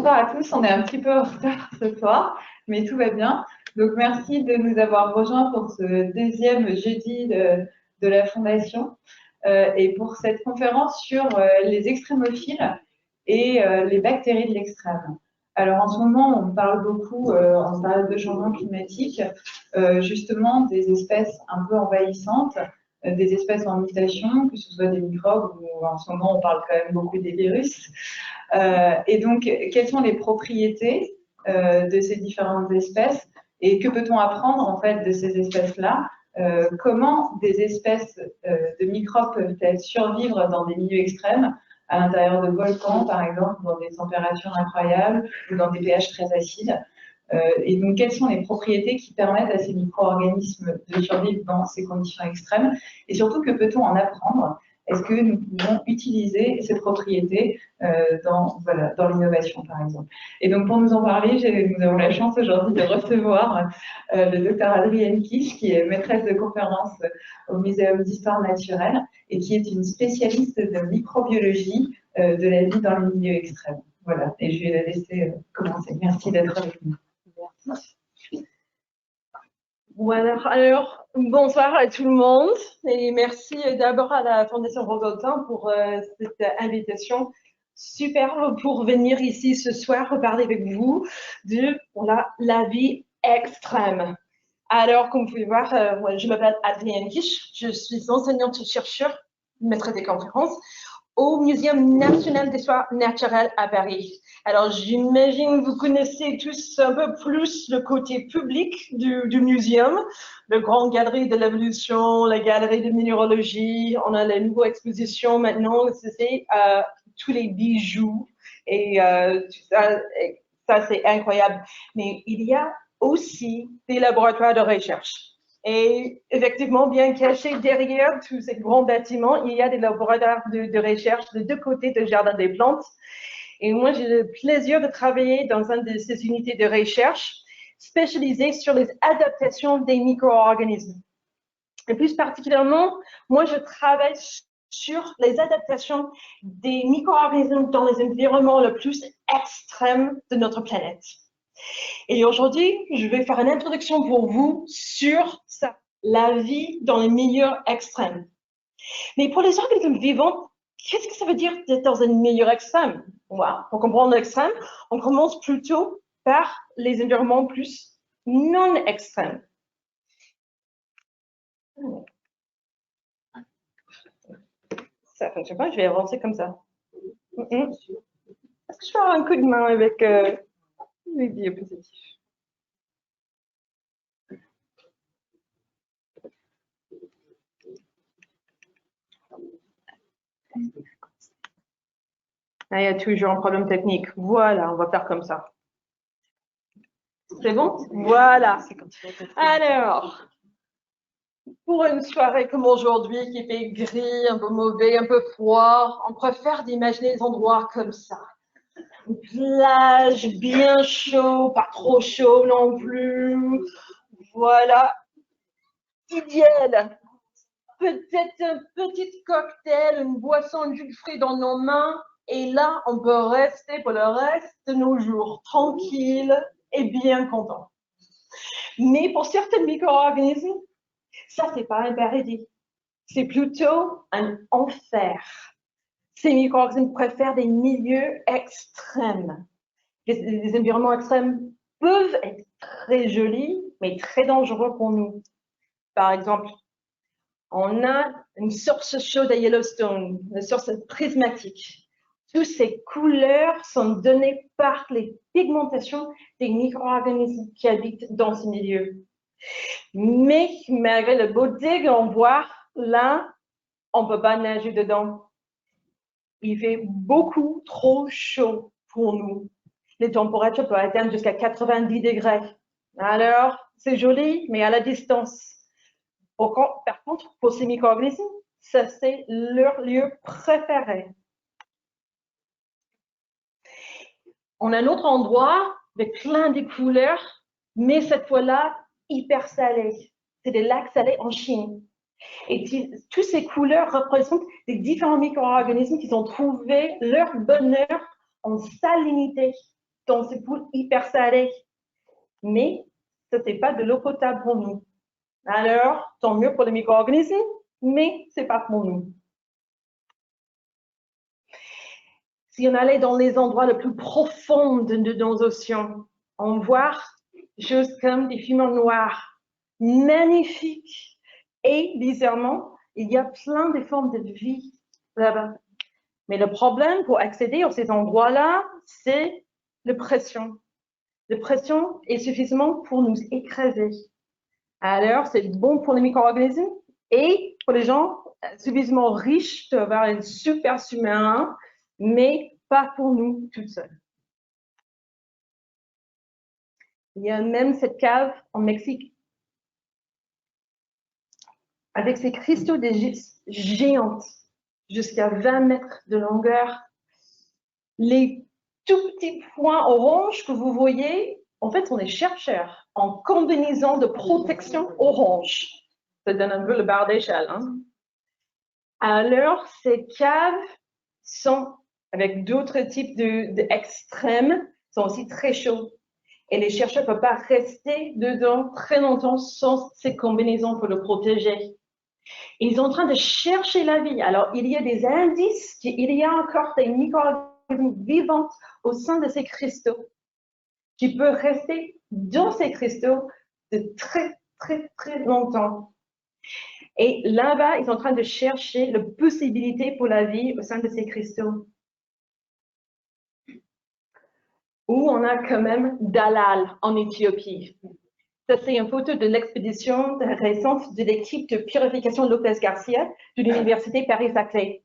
Bonsoir à tous, on est un petit peu en retard ce soir, mais tout va bien. Donc merci de nous avoir rejoints pour ce deuxième jeudi de la Fondation et pour cette conférence sur les extrémophiles et les bactéries de l'extrême. Alors en ce moment, on parle beaucoup en période de changement climatique, justement des espèces un peu envahissantes, des espèces en mutation, que ce soit des microbes ou en ce moment on parle quand même beaucoup des virus. Et donc, quelles sont les propriétés de ces différentes espèces et que peut-on apprendre en fait de ces espèces-là? Comment des espèces de microbes peuvent-elles survivre dans des milieux extrêmes, à l'intérieur de volcans par exemple, dans des températures incroyables ou dans des pH très acides? Et donc, quelles sont les propriétés qui permettent à ces micro-organismes de survivre dans ces conditions extrêmes? Et surtout, que peut-on en apprendre? Est-ce que nous pouvons utiliser ces propriétés dans l'innovation, par exemple? Et donc, pour nous en parler, nous avons la chance aujourd'hui de recevoir le docteur Adrienne Kish, qui est maîtresse de conférence au Muséum d'histoire naturelle et qui est une spécialiste de microbiologie de la vie dans les milieux extrêmes. Voilà, et je vais la laisser commencer. Merci d'être avec nous. Voilà, alors bonsoir à tout le monde et merci d'abord à la Fondation Rodotin pour cette invitation superbe pour venir ici ce soir parler avec vous de la vie extrême. Alors, comme vous pouvez voir, je m'appelle Adrienne Kish, je suis enseignante-chercheur, maîtresse des conférences au Muséum national d'histoire naturelle à Paris. Alors, j'imagine que vous connaissez tous un peu plus le côté public du muséum, la grande galerie de l'évolution, la galerie de minéralogie, on a la nouvelle exposition maintenant, c'est tous les bijoux et tout ça, c'est incroyable. Mais il y a aussi des laboratoires de recherche. Et effectivement, bien caché derrière tous ces grands bâtiments, il y a des laboratoires de recherche de deux côtés du jardin des plantes. Et moi, j'ai le plaisir de travailler dans une de ces unités de recherche spécialisées sur les adaptations des micro-organismes. Et plus particulièrement, moi, je travaille sur les adaptations des micro-organismes dans les environnements les plus extrêmes de notre planète. Et aujourd'hui, je vais faire une introduction pour vous sur ça, la vie dans les milieux extrêmes. Mais pour les organismes vivants, qu'est-ce que ça veut dire d'être dans un milieu extrême? Voilà. Pour comprendre l'extrême, on commence plutôt par les environnements plus non extrêmes. Ça ne fonctionne pas, je vais avancer comme ça. Est-ce que je peux avoir un coup de main avec les diapositives? Ah, il y a toujours un problème technique. Voilà, on va faire comme ça. C'est bon? Voilà. Alors, pour une soirée comme aujourd'hui qui fait gris, un peu mauvais, un peu froid, on préfère d'imaginer des endroits comme ça. Une plage bien chaud, pas trop chaud non plus. Voilà. Idéal. Peut-être un petit cocktail, une boisson de jus de fruits dans nos mains. Et là, on peut rester pour le reste de nos jours tranquille et bien content. Mais pour certains micro-organismes, ça, c'est pas un paradis. C'est plutôt un enfer. Ces micro-organismes préfèrent des milieux extrêmes. Les environnements extrêmes peuvent être très jolis, mais très dangereux pour nous. Par exemple, on a une source chaude à Yellowstone, une source prismatique. Toutes ces couleurs sont données par les pigmentations des micro-organismes qui habitent dans ce milieu. Mais malgré la beauté qu'on voit, là, on ne peut pas nager dedans. Il fait beaucoup trop chaud pour nous. Les températures peuvent atteindre jusqu'à 90 degrés. Alors, c'est joli, mais à la distance. Par contre, pour ces micro-organismes, ça c'est leur lieu préféré. On a un autre endroit avec plein de couleurs, mais cette fois-là, hyper salé. C'est des lacs salés en Chine. Et toutes ces couleurs représentent les différents micro-organismes qui ont trouvé leur bonheur en salinité. dans ces poules hyper salées. Mais ce n'est pas de l'eau potable pour nous. Alors, tant mieux pour les micro-organismes, mais ce n'est pas pour nous. Si on allait dans les endroits les plus profonds de nos océans, on voit des choses comme des fumeurs noires, magnifiques. Et bizarrement, il y a plein de formes de vie là-bas. Mais le problème pour accéder à ces endroits-là, c'est la pression. La pression est suffisamment pour nous écraser. Alors, c'est bon pour les micro-organismes et pour les gens suffisamment riches d'avoir un super sous-marin, mais pas pour nous toutes seules. Il y a même cette cave en Mexique avec ces cristaux de géantes jusqu'à 20 mètres de longueur. Les tout petits points orange que vous voyez, en fait, sont des chercheurs en combinaison de protection orange. Ça donne un peu le bar d'échelle. Hein? Alors, ces caves sont, avec d'autres types d'extrêmes, sont aussi très chauds. Et les chercheurs ne peuvent pas rester dedans très longtemps sans ces combinaisons pour le protéger. Ils sont en train de chercher la vie. Alors, il y a des indices qu'il y a encore des micro-organismes vivants au sein de ces cristaux qui peuvent rester dans ces cristaux de très, très, très longtemps. Et là-bas, ils sont en train de chercher la possibilité pour la vie au sein de ces cristaux. Où on a quand même Dalal en Éthiopie. Ça, c'est une photo de l'expédition récente de l'équipe de purification Lopez Garcia de l'Université Paris-Saclay.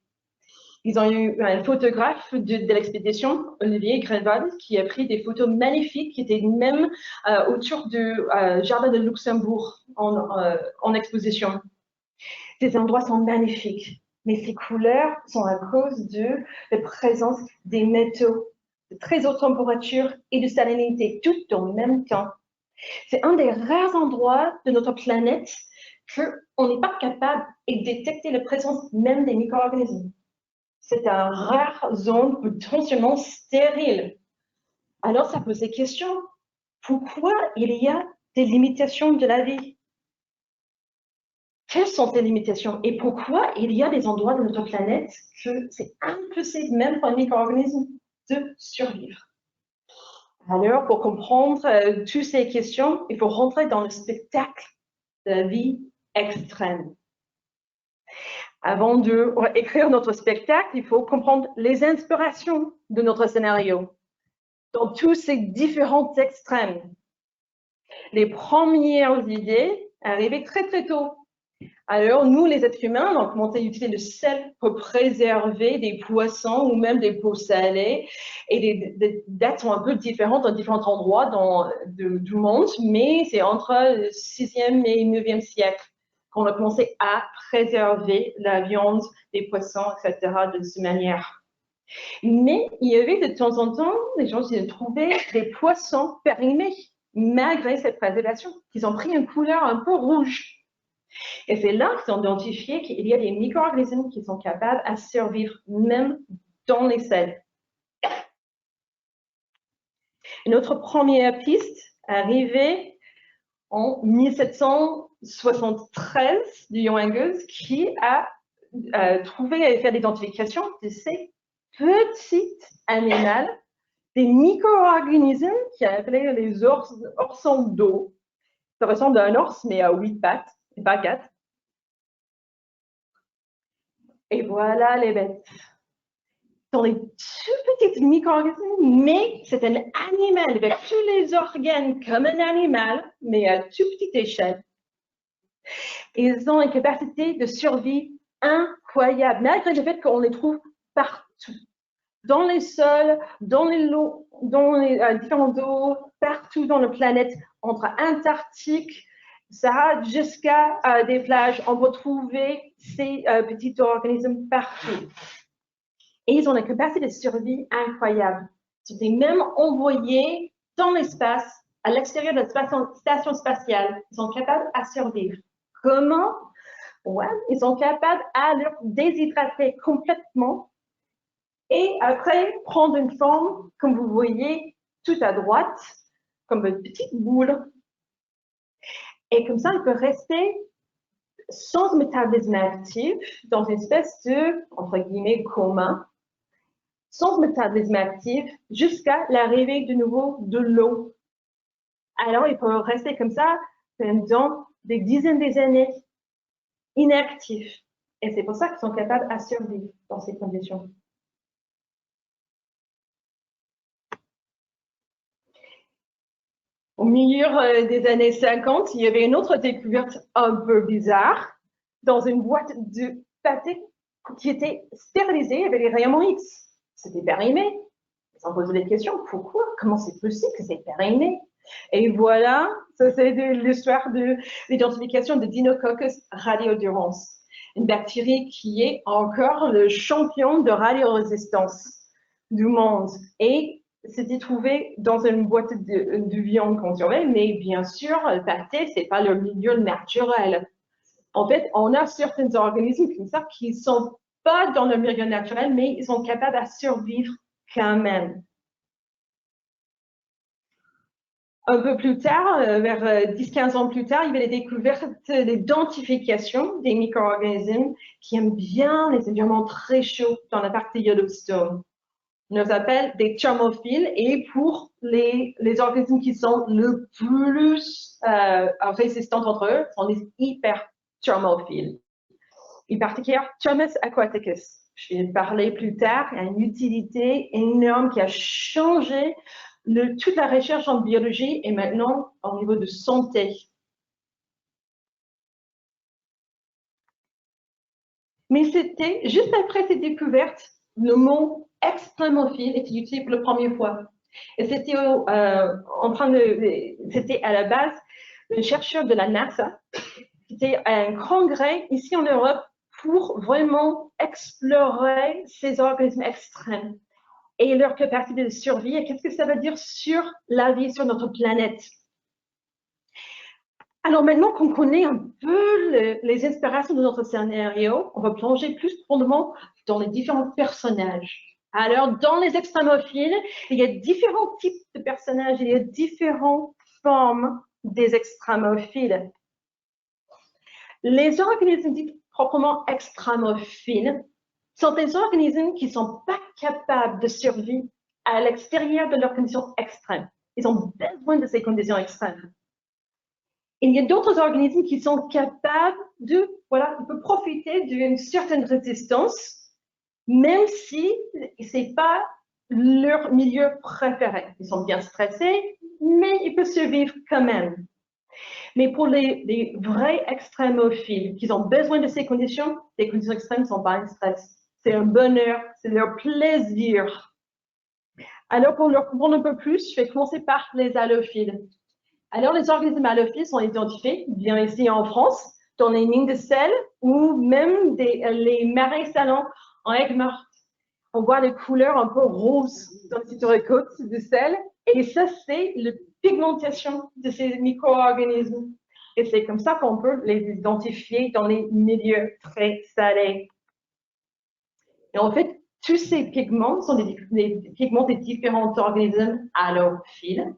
Ils ont eu un photographe de l'expédition, Olivier Gréval, qui a pris des photos magnifiques qui étaient même autour du Jardin de Luxembourg en exposition. Ces endroits sont magnifiques, mais ces couleurs sont à cause de la présence des métaux de très haute température et de salinité, tout en même temps. C'est un des rares endroits de notre planète qu'on n'est pas capable de détecter la présence même des micro-organismes. C'est une rare zone potentiellement stérile. Alors, ça pose des questions. Pourquoi il y a des limitations de la vie? Quelles sont ces limitations? Et pourquoi il y a des endroits de notre planète que c'est impossible même pour un micro-organisme de survivre? Alors, pour comprendre toutes ces questions, il faut rentrer dans le spectacle de la vie extrême. Avant d'écrire notre spectacle, il faut comprendre les inspirations de notre scénario dans tous ces différents extrêmes. Les premières idées arrivaient très très tôt. Alors, nous, les êtres humains, on a commencé à utiliser le sel pour préserver des poissons ou même des peaux salées. Et les dates sont un peu différentes dans différents endroits du monde, mais c'est entre le 6e et 9e siècle qu'on a commencé à préserver la viande des poissons, etc., de cette manière. Mais il y avait de temps en temps des gens qui trouvaient des poissons périmés, malgré cette préservation, qui ont pris une couleur un peu rouge. Et c'est là qu'ils ont identifié qu'il y a des micro-organismes qui sont capables à survivre même dans les sels. Notre première piste arrivait en 1773 du Johannes qui a trouvé et fait l'identification de ces petits animaux, des micro-organismes qui appelés les oursons d'eau. Ça ressemble à un ours, mais à 8 pattes, et pas 4. Et voilà les bêtes. Ce sont des tout petits micro-organismes, mais c'est un animal avec tous les organes comme un animal, mais à toute petite échelle. Ils ont une capacité de survie incroyable, malgré le fait qu'on les trouve partout. Dans les sols, dans les différents eaux, partout dans la planète, entre Antarctique, Sahara jusqu'à des plages, on peut trouver ces petits organismes partout. Et ils ont une capacité de survie incroyable. Ils sont même envoyés dans l'espace, à l'extérieur de la station spatiale. Ils sont capables à survivre. Comment? Ouais, ils sont capables à leur déshydrater complètement et après prendre une forme, comme vous voyez, tout à droite, comme une petite boule. Et comme ça, il peut rester sans métabolisme actif, dans une espèce de, entre guillemets, coma, sans métabolisme actif, jusqu'à l'arrivée de nouveau de l'eau. Alors, il peut rester comme ça pendant des dizaines d'années, inactifs. Et c'est pour ça qu'ils sont capables à survivre dans ces conditions. Au milieu des années 50, il y avait une autre découverte un peu bizarre dans une boîte de pâté qui était stérilisée avec les rayons X. C'était périmé. Ils s'en posaient des questions. Pourquoi? Comment c'est possible que c'est périmé? Et voilà, ça c'est l'histoire de l'identification de Deinococcus radiodurans, une bactérie qui est encore le champion de radiorésistance du monde. Et c'était trouvé dans une boîte de viande conservée, mais bien sûr, le pâté, c'est pas le milieu naturel. En fait, on a certains organismes comme ça qui sont pas dans le milieu naturel, mais ils sont capables à survivre quand même. Un peu plus tard, vers 10-15 ans plus tard, il y avait les découvertes d'identification des micro-organismes qui aiment bien les environnements très chauds dans la partie Yellowstone. On les appelle des thermophiles, et pour les organismes qui sont le plus résistants entre eux, sont les hyperthermophiles. En particulier, Thermus aquaticus. Je vais parler plus tard, il y a une utilité énorme qui a changé toute la recherche en biologie et maintenant au niveau de santé. Mais c'était juste après cette découverte, le mot extrémophile était utilisé pour la première fois. Et c'était c'était à la base un chercheur de la NASA qui était à un congrès ici en Europe pour vraiment explorer ces organismes extrêmes et leur capacité de survie et qu'est-ce que ça veut dire sur la vie sur notre planète. Alors maintenant qu'on connaît un peu les inspirations de notre scénario, on va plonger plus profondément dans les différents personnages. Alors, dans les extrémophiles, il y a différents types de personnages, il y a différentes formes des extrémophiles. Les organismes dits proprement extrémophiles sont des organismes qui ne sont pas capables de survivre à l'extérieur de leurs conditions extrêmes. Ils ont besoin de ces conditions extrêmes. Il y a d'autres organismes qui sont capables de, voilà, de profiter d'une certaine résistance, même si ce n'est pas leur milieu préféré. Ils sont bien stressés, mais ils peuvent survivre quand même. Mais pour les vrais extrémophiles qui ont besoin de ces conditions, les conditions extrêmes ne sont pas un stress. C'est un bonheur, c'est leur plaisir. Alors, pour leur comprendre un peu plus, je vais commencer par les halophiles. Alors, les organismes halophiles sont identifiés bien ici en France, dans les mines de sel ou même les marais salants en aigues mortes. On voit les couleurs un peu roses dans les récoltes de sel. Et ça, c'est la pigmentation de ces micro-organismes. Et c'est comme ça qu'on peut les identifier dans les milieux très salés. Et en fait, tous ces pigments sont des pigments des différents organismes halophiles.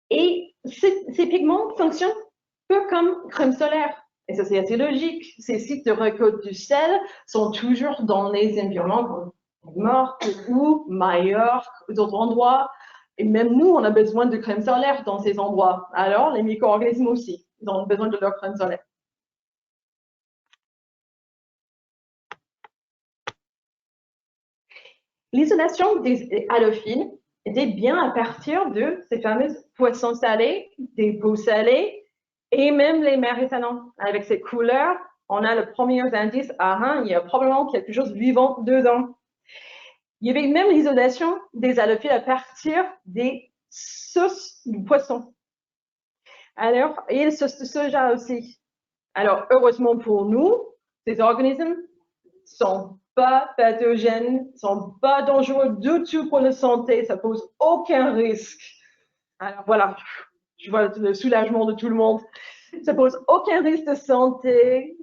Et ces pigments fonctionnent peu comme crème solaire. Et ça, c'est assez logique. Ces sites de récolte du sel sont toujours dans les environnements morts ou Majorque, d'autres endroits. Et même nous, on a besoin de crème solaire dans ces endroits. Alors, les micro-organismes aussi, ils ont besoin de leur crème solaire. L'isolation des halophiles était bien à partir de ces fameux poissons salés, des peaux salées, et même les marais salants. Avec ces couleurs, on a le premier indice, il y a probablement quelque chose de vivant dedans. Il y avait même l'isolation des halophiles à partir des sauces du poisson. Alors, et les sauces de soja aussi. Alors, heureusement pour nous, ces organismes sont pas pathogènes, sont pas dangereux du tout pour la santé, ça pose aucun risque. Alors voilà, je vois le soulagement de tout le monde. Ça pose aucun risque de santé,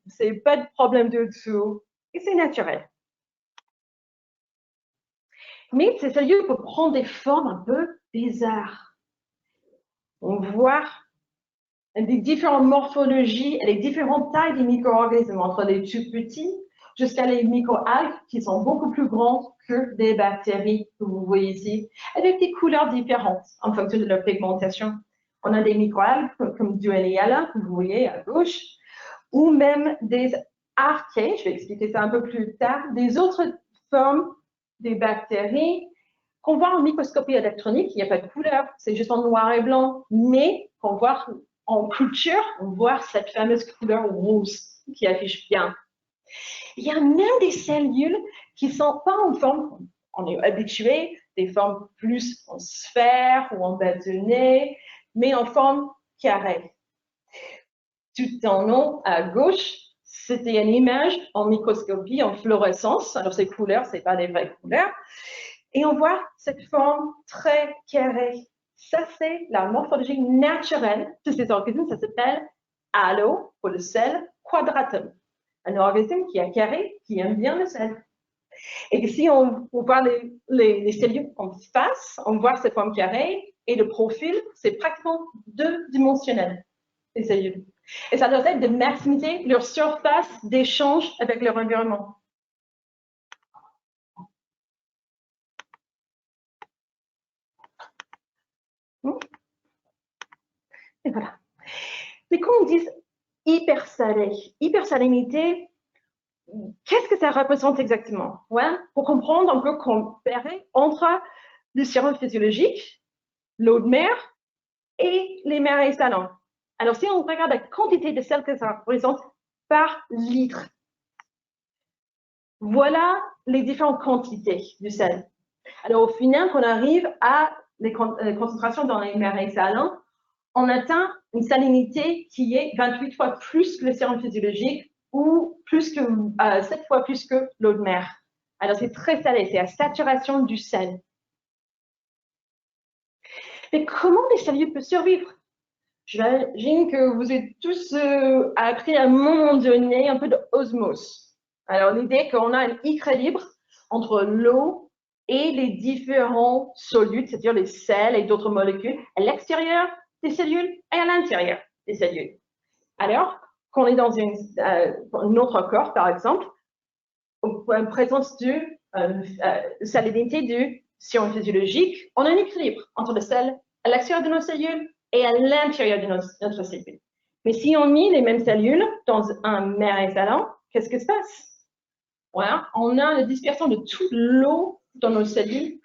c'est pas de problème du tout, et c'est naturel. Mais ces cellules peuvent prendre des formes un peu bizarres. On voit des différentes morphologies et les différentes tailles des micro-organismes, entre les tout petits jusqu'à les micro-algues qui sont beaucoup plus grandes que des bactéries que vous voyez ici, avec des couleurs différentes en fonction de leur pigmentation. On a des micro-algues comme Dueliella, que vous voyez à gauche, ou même des archées, je vais expliquer ça un peu plus tard, des autres formes des bactéries qu'on voit en microscopie électronique. Il n'y a pas de couleur, c'est juste en noir et blanc, mais qu'on voit en culture, on voit cette fameuse couleur rose qui affiche bien. Il y a même des cellules qui ne sont pas en forme, on est habitué, des formes plus en sphère ou en bâtonnet, mais en forme carrée. Tout en haut à gauche, c'était une image en microscopie, en fluorescence. Alors ces couleurs, ce n'est pas les vraies couleurs. Et on voit cette forme très carrée. Ça, c'est la morphologie naturelle de ces organismes. Ça s'appelle halo, pour le sel, quadratum. Un organisme qui est carré, qui aime bien le sel. Et si on voit les cellules en face, on voit cette forme carrée et le profil, c'est pratiquement deux-dimensionnel, les cellules. Et ça doit être de maximiser leur surface d'échange avec leur environnement. Et voilà. Mais quand on dit hypersalinité, qu'est-ce que ça représente exactement? Ouais, pour comprendre, on peut comparer entre le sérum physiologique, l'eau de mer et les marais salants. Alors, si on regarde la quantité de sel que ça représente par litre, voilà les différentes quantités du sel. Alors, au final, quand on arrive à les concentrations dans les marais salants, on atteint une salinité qui est 28 fois plus que le sérum physiologique ou plus que 7 fois plus que l'eau de mer. Alors, c'est très salé, c'est la saturation du sel. Mais comment les cellules peuvent survivre? J'imagine que vous avez tous appris à un moment donné un peu d'osmose. Alors, l'idée est qu'on a un équilibre entre l'eau et les différents solutes, c'est-à-dire les sels et d'autres molécules, à l'extérieur des cellules et à l'intérieur des cellules. Alors, quand on est dans un autre corps, par exemple, en présence de salinité du sérum physiologique, on a un équilibre entre le sel à l'extérieur de nos cellules et à l'intérieur de notre cellule. Mais si on met les mêmes cellules dans un marais salant, qu'est-ce qui se passe? Voilà, on a la dispersion de toute l'eau dans nos cellules.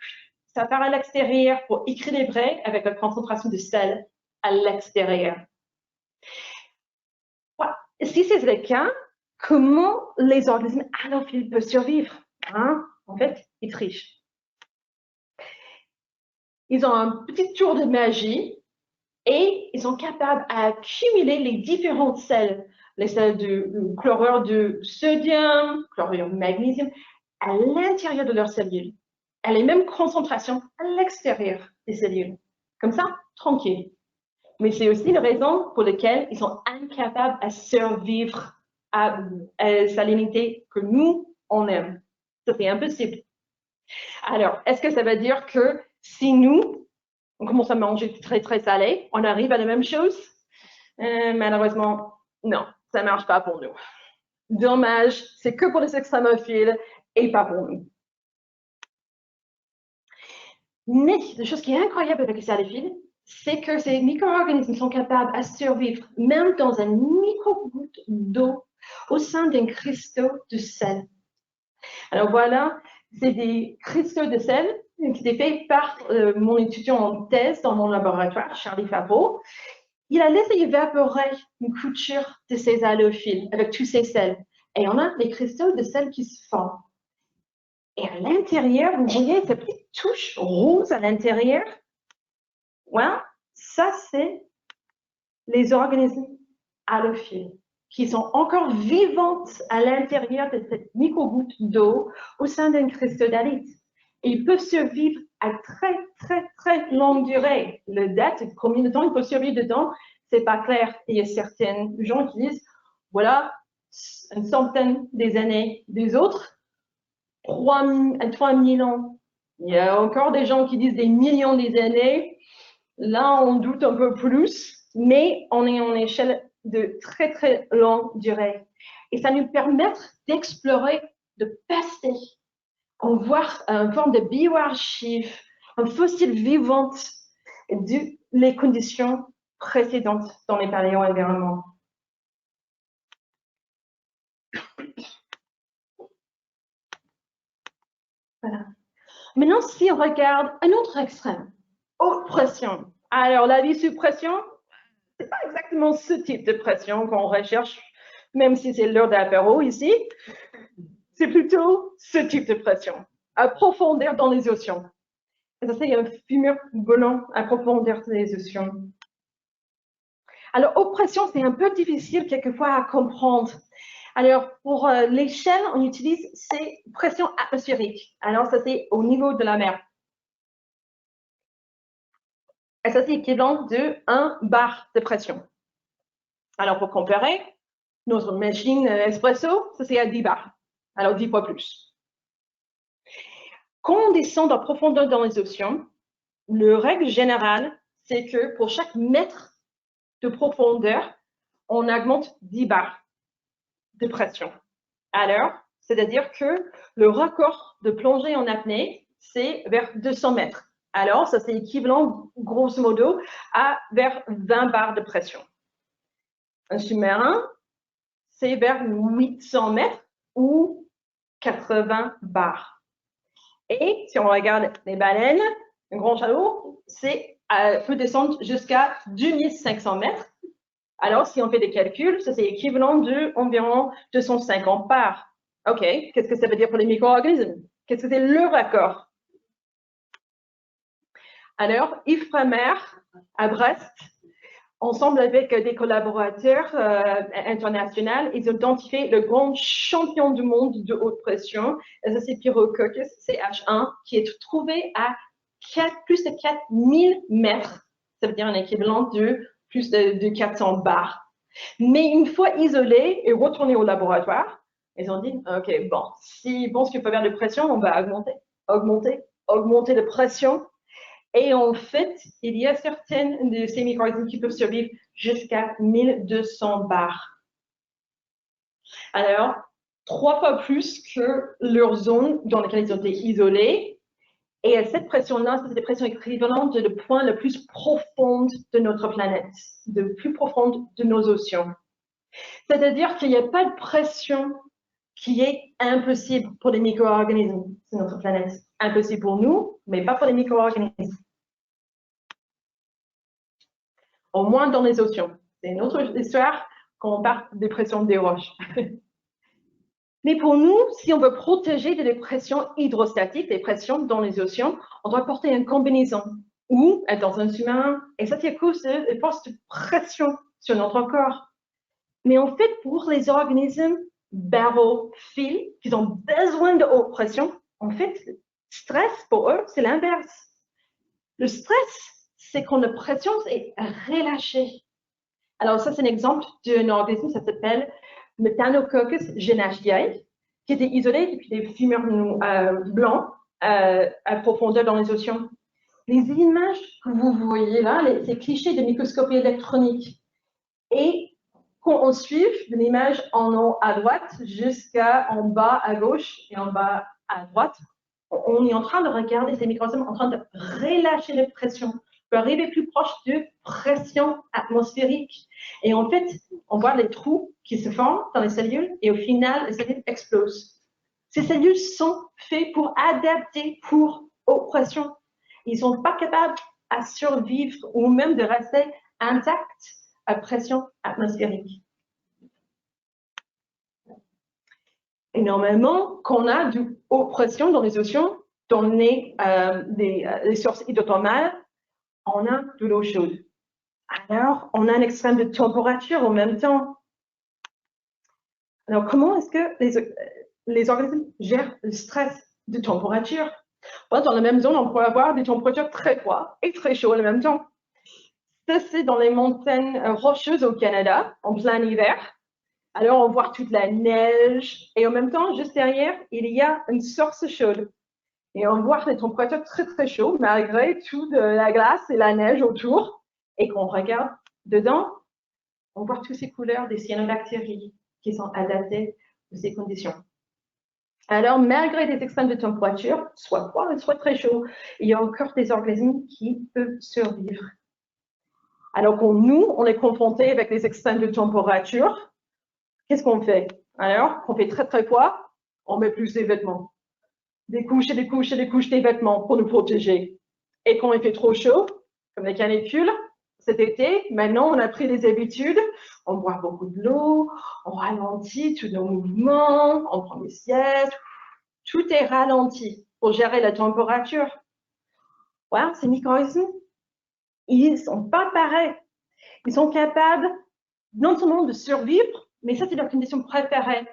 Ça part à l'extérieur pour équilibrer avec la concentration de sel à l'extérieur. Voilà. Si c'est le cas, comment les organismes halophiles peuvent survivre? En fait, ils trichent. Ils ont un petit tour de magie et ils sont capables d'accumuler les différentes sels, les sels de chlorure de sodium, chlorure de magnésium, à l'intérieur de leurs cellules, à les mêmes concentrations à l'extérieur des cellules. Comme ça, tranquille. Mais c'est aussi la raison pour laquelle ils sont incapables à survivre à la salinité que nous, on aime. Ça, c'est impossible. Alors, est-ce que ça veut dire que si nous, on commence à manger très, très salé, on arrive à la même chose? Malheureusement, non, ça ne marche pas pour nous. Dommage, c'est que pour les extrémophiles et pas pour nous. Mais la chose qui est incroyable avec les salophiles, c'est que ces micro-organismes sont capables à survivre même dans un micro-goutte d'eau au sein d'un cristaux de sel. Alors voilà, c'est des cristaux de sel qui étaient faits par mon étudiant en thèse dans mon laboratoire, Charlie Favreau. Il a laissé évaporer une couture de ces halophiles avec tous ces sels. Et on a les cristaux de sel qui se forment. Et à l'intérieur, vous voyez cette petite touche rose à l'intérieur. Voilà, ça c'est les organismes halophiles qui sont encore vivantes à l'intérieur de cette micro-goutte d'eau au sein d'un cristaux d'halite. Et ils peuvent survivre à très, très, très longue durée. Le date, combien de temps ils peuvent survivre dedans, c'est pas clair. Il y a certains gens qui disent, voilà, une centaine des années des autres, 3000 ans Il y a encore des gens qui disent des millions d'années. Là, on doute un peu plus, mais on est en échelle de très, très longue durée. Et ça nous permet d'explorer, de passer, en voir une forme de bioarchive, un fossile vivant les conditions précédentes dans les paléo-environnements. Voilà. Maintenant, si on regarde un autre extrême, haute pression. Alors, la vie sous pression, c'est pas exactement ce type de pression qu'on recherche, même si c'est l'heure d'apéro ici. C'est plutôt ce type de pression, à profondeur dans les océans. Et ça, c'est un fumeur blanc à profondeur dans les océans. Alors, haute pression, c'est un peu difficile quelquefois à comprendre. Alors, pour l'échelle, on utilise ces pressions atmosphériques. Alors, ça, c'est au niveau de la mer. Et ça, c'est équivalent de 1 bar de pression. Alors, pour comparer, notre machine espresso, ça, c'est à 10 bars. Alors, 10 fois plus. Quand on descend en profondeur dans les océans, la règle générale, c'est que pour chaque mètre de profondeur, on augmente 10 bars de pression. Alors, c'est-à-dire que le record de plongée en apnée, c'est vers 200 mètres. Alors, ça c'est équivalent, grosso modo, à vers 20 bars de pression. Un sous-marin, c'est vers 800 mètres ou 80 bars. Et si on regarde les baleines, un grand chalut, peut descendre jusqu'à 2500 mètres. Alors, si on fait des calculs, ça c'est équivalent de environ 250 bars. OK, qu'est-ce que ça veut dire pour les micro-organismes? Qu'est-ce que c'est le record? Alors, Ifremer, à Brest, ensemble avec des collaborateurs internationaux, ils ont identifié le grand champion du monde de haute pression, c'est Pyrococcus CH1, qui est trouvé à plus de 4000 mètres. Ça veut dire un équivalent de plus de 400 bars. Mais une fois isolé et retourné au laboratoire, ils ont dit, OK, bon, si bon, ce qu'il faut faire de pression, on va augmenter de pression. Et en fait, il y a certaines de ces micro-organismes qui peuvent survivre jusqu'à 1200 bars. Alors, 3 fois plus que leur zone dans laquelle ils ont été isolés. Et cette pression-là, c'est des pressions équivalentes de point le plus profond de notre planète, le plus profond de nos océans. C'est-à-dire qu'il n'y a pas de pression qui est impossible pour les micro-organismes sur notre planète. Impossible pour nous, mais pas pour les micro-organismes. Au moins dans les océans. C'est une autre histoire quand on parle des pressions des roches. Mais pour nous, si on veut protéger des pressions hydrostatiques, des pressions dans les océans, on doit porter une combinaison ou être dans un sous-marin. Et ça, c'est à cause des forces de pression sur notre corps. Mais en fait, pour les organismes barophiles qui ont besoin de haute pression, en fait, le stress pour eux, c'est l'inverse. Le stress, c'est quand la pression est relâchée. Alors ça, c'est un exemple d'un organisme, ça s'appelle Methanococcus genachiae, qui était isolé depuis des fumeurs blancs à profondeur dans les océans. Les images que vous voyez là, ces clichés de microscopie électronique. Et quand on suit une image en haut à droite jusqu'en bas à gauche et en bas à droite, on est en train de regarder ces micro-organismes en train de relâcher les pressions, pour arriver plus proche de pression atmosphérique. Et en fait, on voit les trous qui se forment dans les cellules et au final, les cellules explosent. Ces cellules sont faites pour adapter pour haute pression. Ils ne sont pas capables à survivre ou même de rester intacts à pression atmosphérique. Et normalement, quand on a du haute pression dans les océans, dans les sources hydrothermales, on a de l'eau chaude. Alors, on a un extrême de température en même temps. Alors, comment est-ce que les organismes gèrent le stress de température? Bon, dans la même zone, on peut avoir des températures très froides et très chaudes en même temps. Ça, c'est dans les montagnes rocheuses au Canada, en plein hiver. Alors, on voit toute la neige et en même temps, juste derrière, il y a une source chaude. Et on voit les températures très, très chaudes, malgré toute la glace et la neige autour. Et quand on regarde dedans, on voit toutes ces couleurs des cyanobactéries qui sont adaptées à ces conditions. Alors, malgré des extrêmes de température, soit froid, soit très chaud, il y a encore des organismes qui peuvent survivre. Alors, quand nous, on est confrontés avec les extrêmes de température, qu'est-ce qu'on fait? Alors, quand on fait très, très froid, on met plus des vêtements. Des couches et des couches et des couches des vêtements pour nous protéger. Et quand il fait trop chaud, comme les canicules, cet été, maintenant, on a pris des habitudes. On boit beaucoup de l'eau, on ralentit tous nos mouvements, on prend des siestes. Tout est ralenti pour gérer la température. Voilà, ces micro-organismes, ils ne sont pas pareils. Ils sont capables non seulement de survivre, mais ça, c'est leur condition préférée.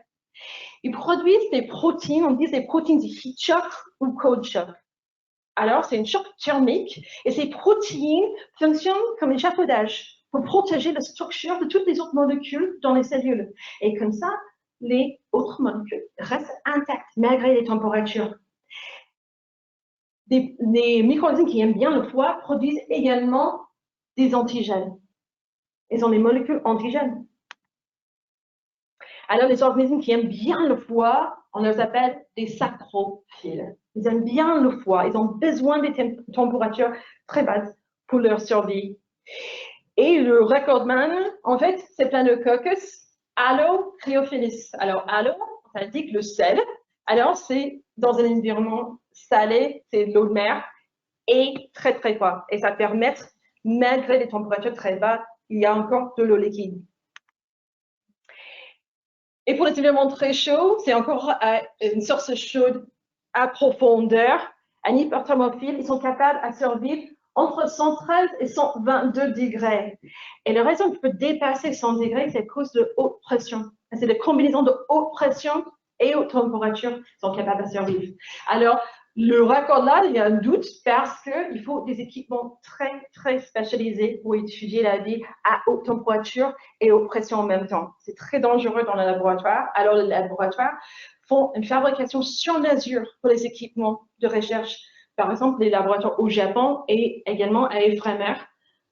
Ils produisent des protéines, on dit des protéines de heat shock ou cold shock. Alors, c'est une choc thermique et ces protéines fonctionnent comme un échafaudage pour protéger la structure de toutes les autres molécules dans les cellules. Et comme ça, les autres molécules restent intactes malgré les températures. Les micro-organismes qui aiment bien le froid produisent également des antigènes. Ils ont des molécules antigènes. Alors, les organismes qui aiment bien le froid, on les appelle des sacrophiles. Ils aiment bien le froid. Ils ont besoin des températures très basses pour leur survie. Et le recordman, en fait, c'est Planococcus halocriophilis. Alors, halo, ça indique le sel. Alors, c'est dans un environnement salé, c'est l'eau de mer, et très, très froid. Et ça permet, malgré les températures très basses, il y a encore de l'eau liquide. Et pour les environnements très chauds, c'est encore une source chaude à profondeur. Un hyperthermophile, ils sont capables à survivre entre 113 et 122 degrés. Et la raison qu'ils peuvent dépasser 100 degrés, c'est à cause de haute pression. C'est la combinaison de haute pression et haute température qui sont capables à survivre. Alors, le raccord là, il y a un doute parce qu'il faut des équipements très, très spécialisés pour étudier la vie à haute température et haute pression en même temps. C'est très dangereux dans le laboratoire. Alors, les laboratoires font une fabrication sur mesure pour les équipements de recherche. Par exemple, les laboratoires au Japon et également à Efremer,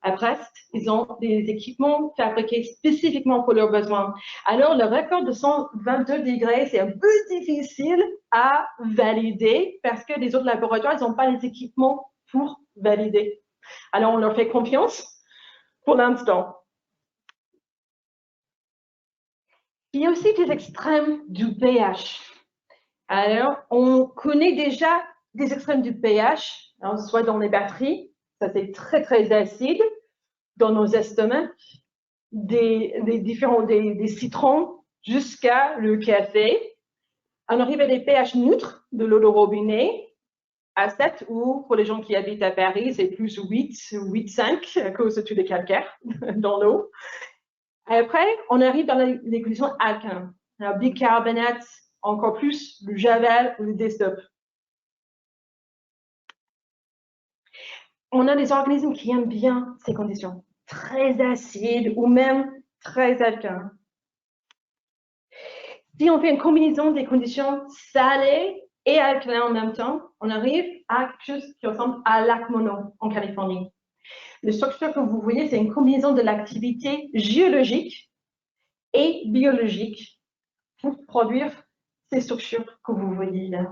à Brest, ils ont des équipements fabriqués spécifiquement pour leurs besoins. Alors, le record de 122 degrés, c'est un peu difficile à valider parce que les autres laboratoires, ils n'ont pas les équipements pour valider. Alors, on leur fait confiance pour l'instant. Il y a aussi des extrêmes du pH. Alors, on connaît déjà des extrêmes du pH, alors, soit dans les batteries, ça c'est très, très acide, dans nos estomacs, des citrons jusqu'à le café. On arrive à des pH neutres de l'eau de robinet, à 7, ou pour les gens qui habitent à Paris, c'est plus 8, 8,5 à cause de tous les calcaires dans l'eau. Après, on arrive dans les conditions alcalines. Alors, bicarbonate, encore plus, le javel ou le destop. On a des organismes qui aiment bien ces conditions, très acides ou même très alcalins. Si on fait une combinaison des conditions salées et alcalines en même temps, on arrive à quelque chose qui ressemble à lac Mono en Californie. La structure que vous voyez, c'est une combinaison de l'activité géologique et biologique pour produire ces structures que vous voyez là.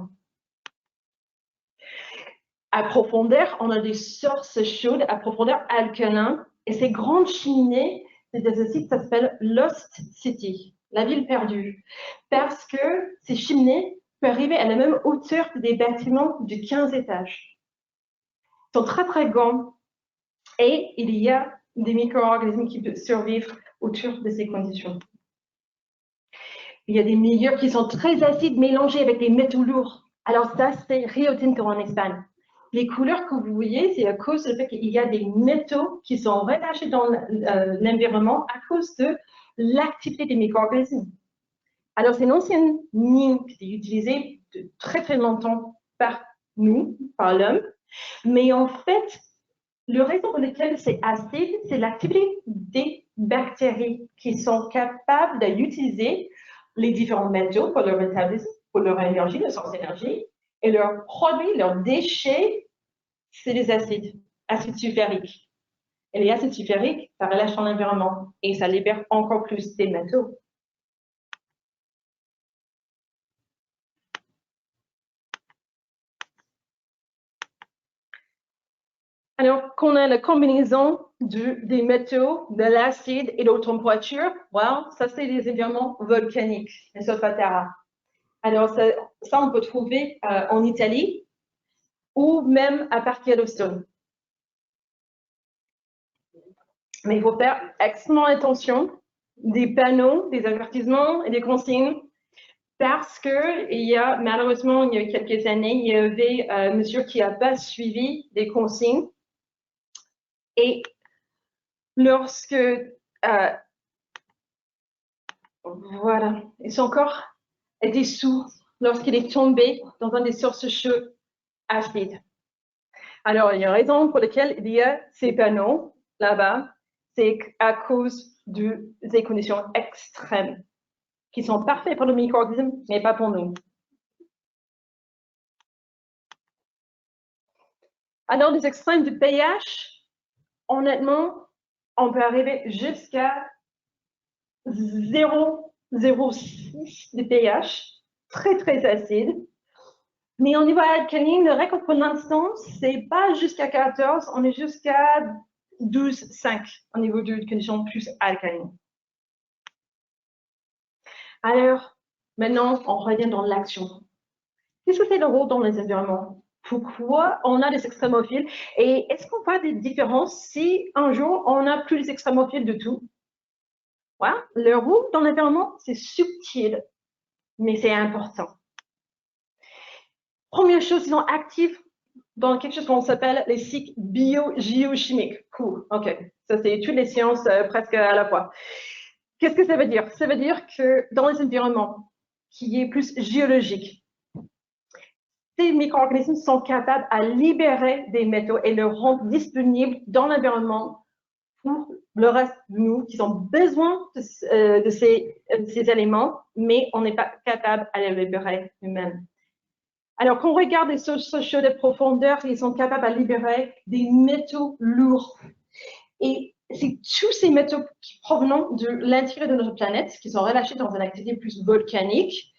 À profondeur, on a des sources chaudes à profondeur alcaline. Et ces grandes cheminées, c'est des sites qui s'appellent Lost City, la ville perdue. Parce que ces cheminées peuvent arriver à la même hauteur que des bâtiments de 15 étages. Ils sont très, très grands. Et il y a des micro-organismes qui peuvent survivre autour de ces conditions. Il y a des milieux qui sont très acides mélangés avec des métaux lourds. Alors ça, c'est Rio Tinto en Espagne. Les couleurs que vous voyez, c'est à cause du fait qu'il y a des métaux qui sont relâchés dans l'environnement à cause de l'activité des micro-organismes. Alors, c'est une ancienne mine qui est utilisée de très, très longtemps par nous, par l'homme. Mais en fait, le raison pour lequel c'est acide, c'est l'activité des bactéries qui sont capables d'utiliser les différents métaux pour leur métabolisme, pour leur énergie, leur source d'énergie, Et leurs produits, leurs déchets, c'est des acides sulfuriques. Et les acides sulfuriques, ça relâche dans l'environnement et ça libère encore plus des métaux. Alors, qu'on a la combinaison des métaux, de l'acide et de l'eau température, wow, ça c'est des environnements volcaniques, les solfatara. Alors, ça on peut trouver en Italie ou même à Parc Yellowstone. Mais il faut faire extrêmement attention des panneaux, des avertissements et des consignes parce que malheureusement, il y a quelques années, il y avait un monsieur qui n'a pas suivi des consignes. Et lorsque, voilà, son corps était sourd lorsqu'il est tombé dans un des sources chaudes acides. Alors, il y a une raison pour laquelle il y a ces panneaux là-bas, c'est à cause des conditions extrêmes qui sont parfaites pour le micro-organisme, mais pas pour nous. Alors, les extrêmes du pH, honnêtement, on peut arriver jusqu'à 0,06 de pH, très, très acide. Mais au niveau alcaline, le record pour l'instant, c'est pas jusqu'à 14, on est jusqu'à 12,5 au niveau de conditions plus alcalines. Alors, maintenant, on revient dans l'action. Qu'est-ce que c'est le rôle dans les environnements? Pourquoi on a des extrémophiles? Et est-ce qu'on voit des différences si un jour on n'a plus les extrémophiles du tout? Voilà. Le rôle dans l'environnement, c'est subtil, mais c'est important. Première chose, ils sont actifs dans quelque chose qu'on s'appelle les cycles biogéochimiques. Cool, ok. Ça, c'est toutes les sciences presque à la fois. Qu'est-ce que ça veut dire? Ça veut dire que dans les environnements qui est plus géologiques, ces micro-organismes sont capables à libérer des métaux et les rendre disponibles dans l'environnement pour le reste de nous qui ont besoin de ces éléments, mais on n'est pas capable à les libérer nous-mêmes. Alors, quand on regarde les sources chaudes de profondeur, ils sont capables à libérer des métaux lourds. Et c'est tous ces métaux provenant de l'intérieur de notre planète qui sont relâchés dans une activité plus volcanique,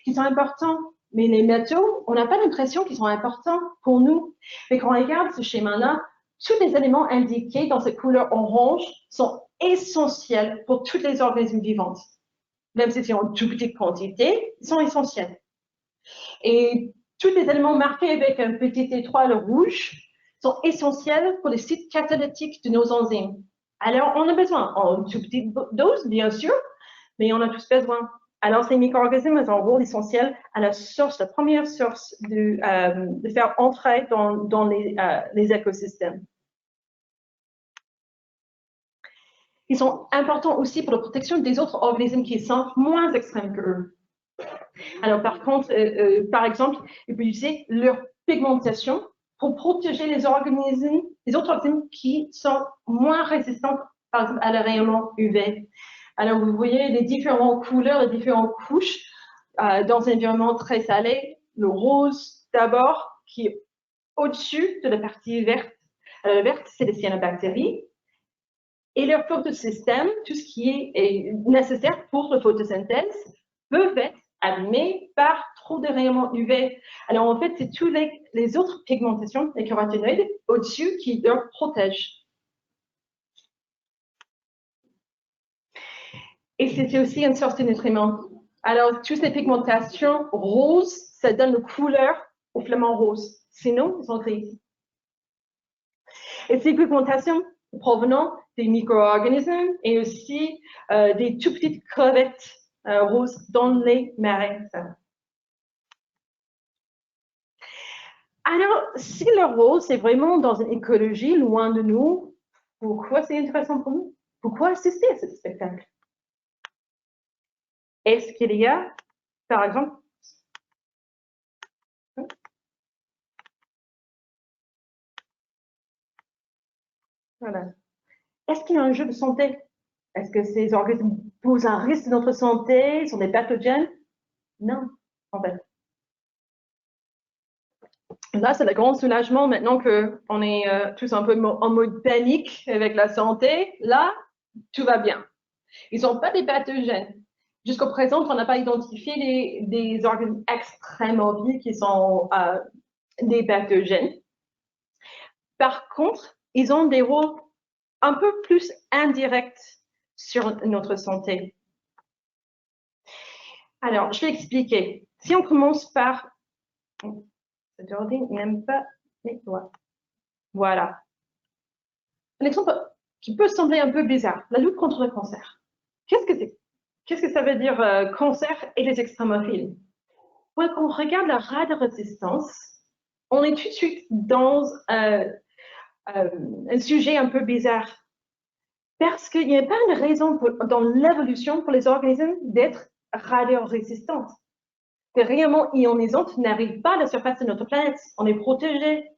qui sont importants. Mais les métaux, on n'a pas l'impression qu'ils sont importants pour nous. Mais quand on regarde ce schéma-là, tous les éléments indiqués dans cette couleur orange sont essentiels pour tous les organismes vivants. Même si c'est en toute petite quantité, ils sont essentiels. Et tous les éléments marqués avec un petit étoile rouge sont essentiels pour les sites catalytiques de nos enzymes. Alors, on a besoin en toute petite dose, bien sûr, mais on a tous besoin. Alors, ces micro-organismes ont un rôle essentiel à la source, la première source de faire entrer dans les écosystèmes. Ils sont importants aussi pour la protection des autres organismes qui sont moins extrêmes qu'eux. Alors, par contre, par exemple, ils peuvent utiliser leur pigmentation pour protéger les autres organismes qui sont moins résistants, par exemple, à la rayonnement UV. Alors, vous voyez les différentes couleurs, les différentes couches dans un environnement très salé. Le rose, d'abord, qui est au-dessus de la partie verte. Alors, la verte, c'est les cyanobactéries. Et leur photosystème, tout ce qui est nécessaire pour la photosynthèse, peut être abîmé par trop de rayonnement UV. Alors, en fait, c'est tous les autres pigmentations, les caroténoïdes, au-dessus qui leur protègent. Et c'est aussi une source de nutriments. Alors, toutes ces pigmentations roses, ça donne une couleur au flamant rose. Sinon, ils sont gris. Et ces pigmentations provenant des micro-organismes et aussi des tout petites crevettes roses dans les marais. Alors, si le rose est vraiment dans une écologie loin de nous, pourquoi c'est intéressant pour nous? Pourquoi assister à ce spectacle? Est-ce qu'il y a, par exemple, voilà. Est-ce qu'il y a un jeu de santé? Est-ce que ces organismes posent un risque de notre santé? Sont des pathogènes? Non, en fait. Là, c'est le grand soulagement maintenant qu'on est tous un peu en mode panique avec la santé. Là, tout va bien. Ils sont pas des pathogènes. Jusqu'au présent, on n'a pas identifié des organismes extrémophiles qui sont des pathogènes. Par contre, ils ont des rôles un peu plus indirects sur notre santé. Alors, je vais expliquer. Si on commence par... Cet ordi n'aime pas mes doigts. Voilà. Un exemple qui peut sembler un peu bizarre, la lutte contre le cancer. Qu'est-ce que c'est? Qu'est-ce que ça veut dire cancer et les extrémophiles? Quand on regarde la radiorésistance, on est tout de suite dans un sujet un peu bizarre. Parce qu'il n'y a pas une raison dans l'évolution pour les organismes d'être radiorésistants. Les rayonnements ionisants n'arrivent pas à la surface de notre planète. On est protégé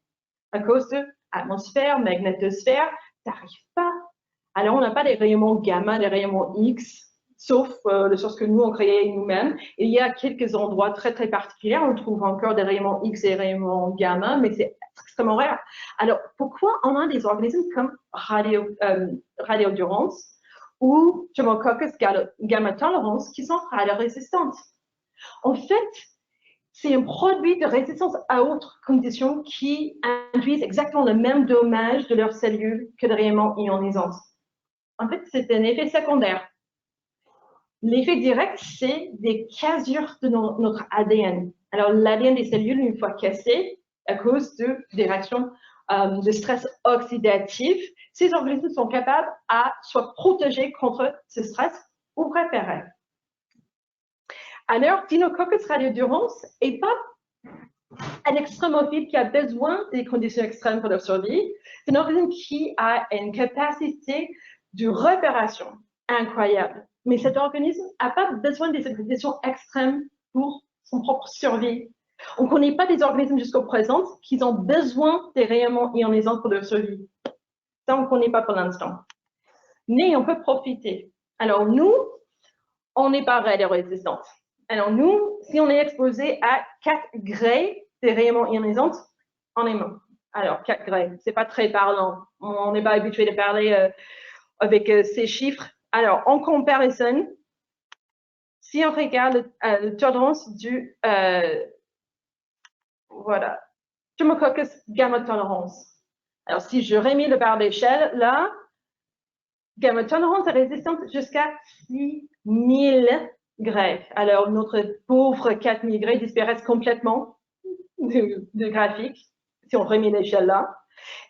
à cause de l'atmosphère, magnétosphère, ça n'arrive pas. Alors, on n'a pas des rayonnements gamma, des rayonnements X, sauf les sources que nous, on créé nous-mêmes. Il y a quelques endroits très, très particuliers, on trouve encore des rayonnements X et des rayonnements gamma, mais c'est extrêmement rare. Alors, pourquoi on a des organismes comme radiodurance ou Pneumococcus gamma tolerance qui sont radiorésistantes? En fait, c'est un produit de résistance à autres conditions qui induisent exactement le même dommage de leurs cellules que les rayonnements ionisants. En fait, c'est un effet secondaire. L'effet direct, c'est des cassures de notre ADN. Alors, l'ADN des cellules, une fois cassé, à cause des réactions de stress oxydatif, ces organismes sont capables à soit protéger contre ce stress ou réparer. Alors, Deinococcus radiodurans n'est pas un extrémophile qui a besoin des conditions extrêmes pour leur survie. C'est un organisme qui a une capacité de réparation incroyable. Mais cet organisme n'a pas besoin des conditions extrêmes pour son propre survie. On ne connaît pas des organismes jusqu'au présent qui ont besoin des rayonnements ionisants pour leur survie. Ça, on ne connaît pas pour l'instant. Mais on peut profiter. Alors, nous, on n'est pas radiorésistants. Alors, nous, si on est exposé à 4 degrés des rayonnements ionisants, on est mort. Alors, 4 degrés, c'est pas très parlant. On n'est pas habitué de parler avec ces chiffres. Alors, en comparaison, si on regarde la tolérance du, voilà, Pneumococcus gamma tolerance. Alors, si je remets le barre d'échelle, là, gamma tolerance est résistante jusqu'à 6000 degrés. Alors, notre pauvre 4000 degrés disparaissent complètement du graphique, si on remet l'échelle là.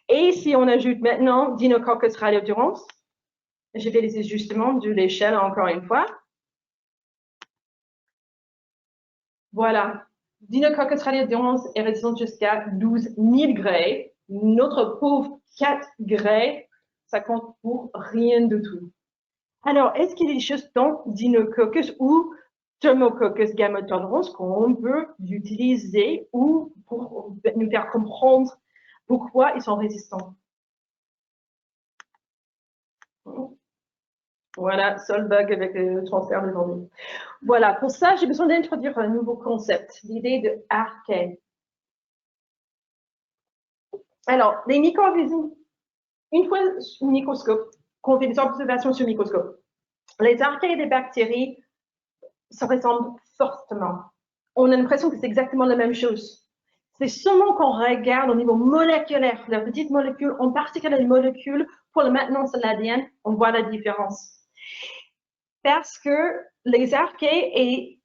Et si on ajoute maintenant Deinococcus radiodurans, je fais les ajustements de l'échelle encore une fois. Voilà. Deinococcus radiodurans est résistante jusqu'à 12 000 degrés. Notre pauvre 4 degrés, ça compte pour rien du tout. Alors, est-ce qu'il y a des choses dans Deinococcus ou Pneumococcus gamma tolerans qu'on peut utiliser ou pour nous faire comprendre pourquoi ils sont résistants? Voilà, Solbug avec le transfert de données. Voilà, pour ça, j'ai besoin d'introduire un nouveau concept, l'idée de archéologie. Alors, les micro-organismes, une fois sous le microscope, qu'on fait des observations sur le microscope, les archées des bactéries se ressemblent fortement. On a l'impression que c'est exactement la même chose. C'est seulement qu'on regarde au niveau moléculaire, la petite molécule, en particulier les molécules pour la maintenance de l'ADN, on voit la différence. Parce que les archées et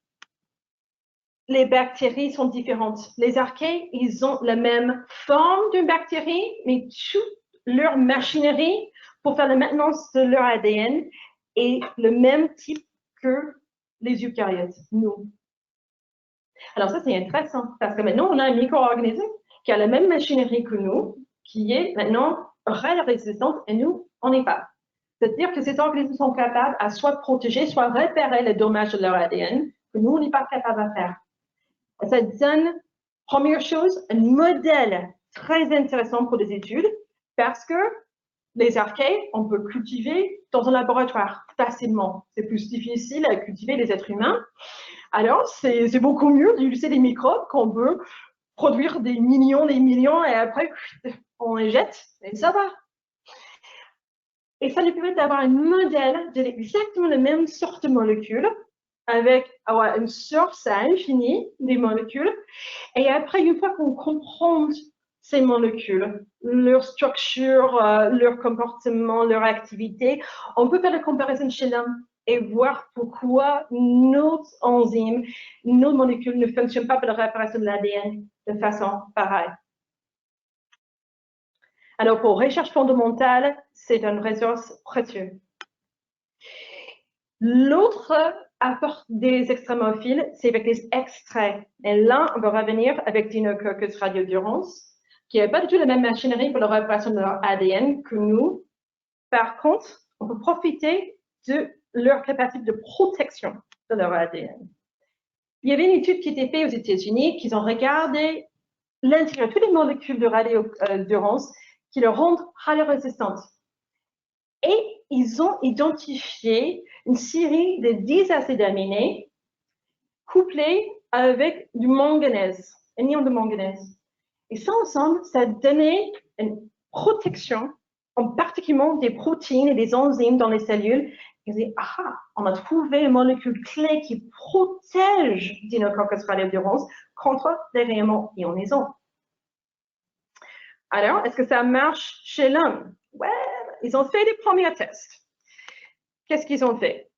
les bactéries sont différentes. Les archées, ils ont la même forme d'une bactérie, mais toute leur machinerie pour faire la maintenance de leur ADN est le même type que les eucaryotes, nous. Alors ça, c'est intéressant, parce que maintenant, on a un micro-organisme qui a la même machinerie que nous, qui est maintenant résistante, et nous, on n'est pas. C'est-à-dire que ces organismes sont capables à soit protéger, soit réparer les dommages de leur ADN, que nous, on n'est pas capable de faire. Ça donne, première chose, un modèle très intéressant pour les études, parce que les archées, on peut cultiver dans un laboratoire facilement. C'est plus difficile à cultiver les êtres humains. Alors, c'est beaucoup mieux d'utiliser des microbes qu'on peut produire des millions et après, on les jette et ça va. Et ça nous permet d'avoir un modèle de exactement la même sorte de molécules avec une source à l'infini des molécules. Et après, une fois qu'on comprend ces molécules, leur structure, leur comportement, leur activité, on peut faire la comparaison chez l'homme et voir pourquoi nos enzymes, nos molécules ne fonctionnent pas pour la réparation de l'ADN de façon pareille. Alors, pour recherche fondamentale, c'est une ressource précieuse. L'autre apport des extrémophiles, c'est avec les extraits. Et là, on va revenir avec Deinococcus radiodurans, qui n'a pas du tout la même machinerie pour la réparation de leur ADN que nous. Par contre, on peut profiter de leur capacité de protection de leur ADN. Il y avait une étude qui était faite aux États-Unis, qui ont regardé l'intérieur, toutes les molécules de radiodurans qui le rendent radiorésistantes. Et ils ont identifié une série de 10 acides aminés couplés avec du manganèse, un ion de manganèse. Et ça ensemble, ça a donné une protection, en particulier des protéines et des enzymes dans les cellules. Ils disent, on a trouvé une molécule clé qui protège Deinococcus radiodurans contre les rayonnements ionisants. Alors, est-ce que ça marche chez l'homme? Ouais, ils ont fait des premiers tests. Qu'est-ce qu'ils ont fait?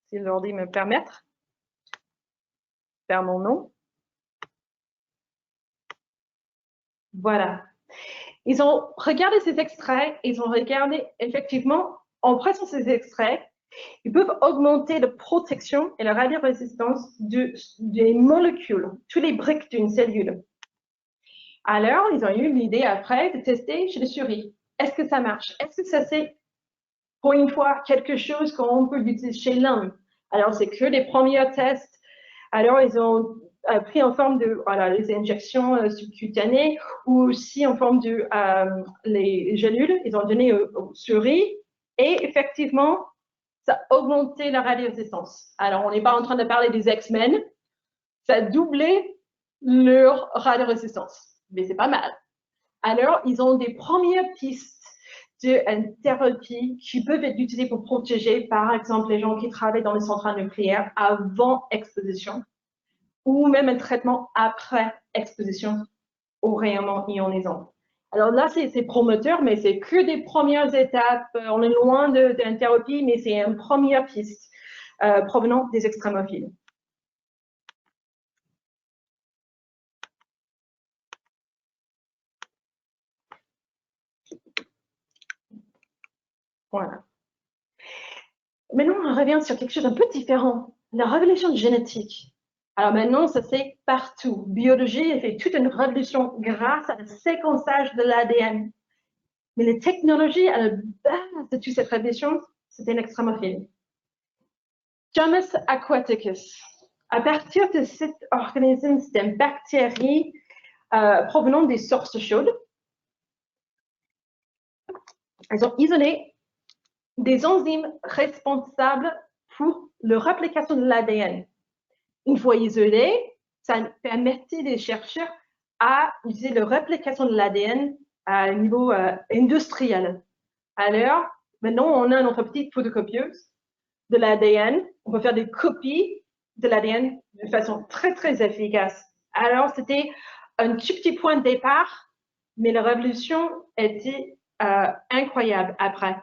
Si l'ordi me permet, faire mon nom. Voilà. Ils ont regardé ces extraits, ils ont regardé effectivement, en pressant ces extraits, ils peuvent augmenter la protection et la radiorésistance des molécules, toutes les briques d'une cellule. Alors, ils ont eu l'idée après de tester chez les souris. Est-ce que ça marche? Est-ce que ça c'est, pour une fois, quelque chose qu'on peut utiliser chez l'homme? Alors, c'est que les premiers tests. Alors, ils ont pris en forme de les injections subcutanées ou aussi en forme de les gélules. Ils ont donné aux souris et effectivement, ça a augmenté la radiorésistance. Alors, on n'est pas en train de parler des X-Men. Ça a doublé leur radiorésistance. Mais c'est pas mal. Alors, ils ont des premières pistes de thérapie qui peuvent être utilisées pour protéger, par exemple, les gens qui travaillent dans les centrales nucléaires avant exposition ou même un traitement après exposition aux rayonnements ionisants. Alors là, c'est prometteur, mais c'est que des premières étapes. On est loin d'une thérapie, mais c'est une première piste provenant des extrémophiles. Voilà. Maintenant, on revient sur quelque chose d'un peu différent, la révolution génétique. Alors maintenant, ça c'est partout. Biologie a fait toute une révolution grâce à le séquençage de l'ADN. Mais les technologies à la base de toute cette révolution, c'était un extrémophile. Thomas aquaticus. À partir de cet organisme, c'est une bactérie provenant des sources chaudes. Ils ont isolé des enzymes responsables pour la réplication de l'ADN. Une fois isolé, ça permettait des chercheurs à utiliser la réplication de l'ADN à un niveau industriel. Alors, maintenant, on a notre petite photocopieuse de l'ADN. On peut faire des copies de l'ADN de façon très, très efficace. Alors, c'était un tout petit point de départ, mais la révolution était incroyable après.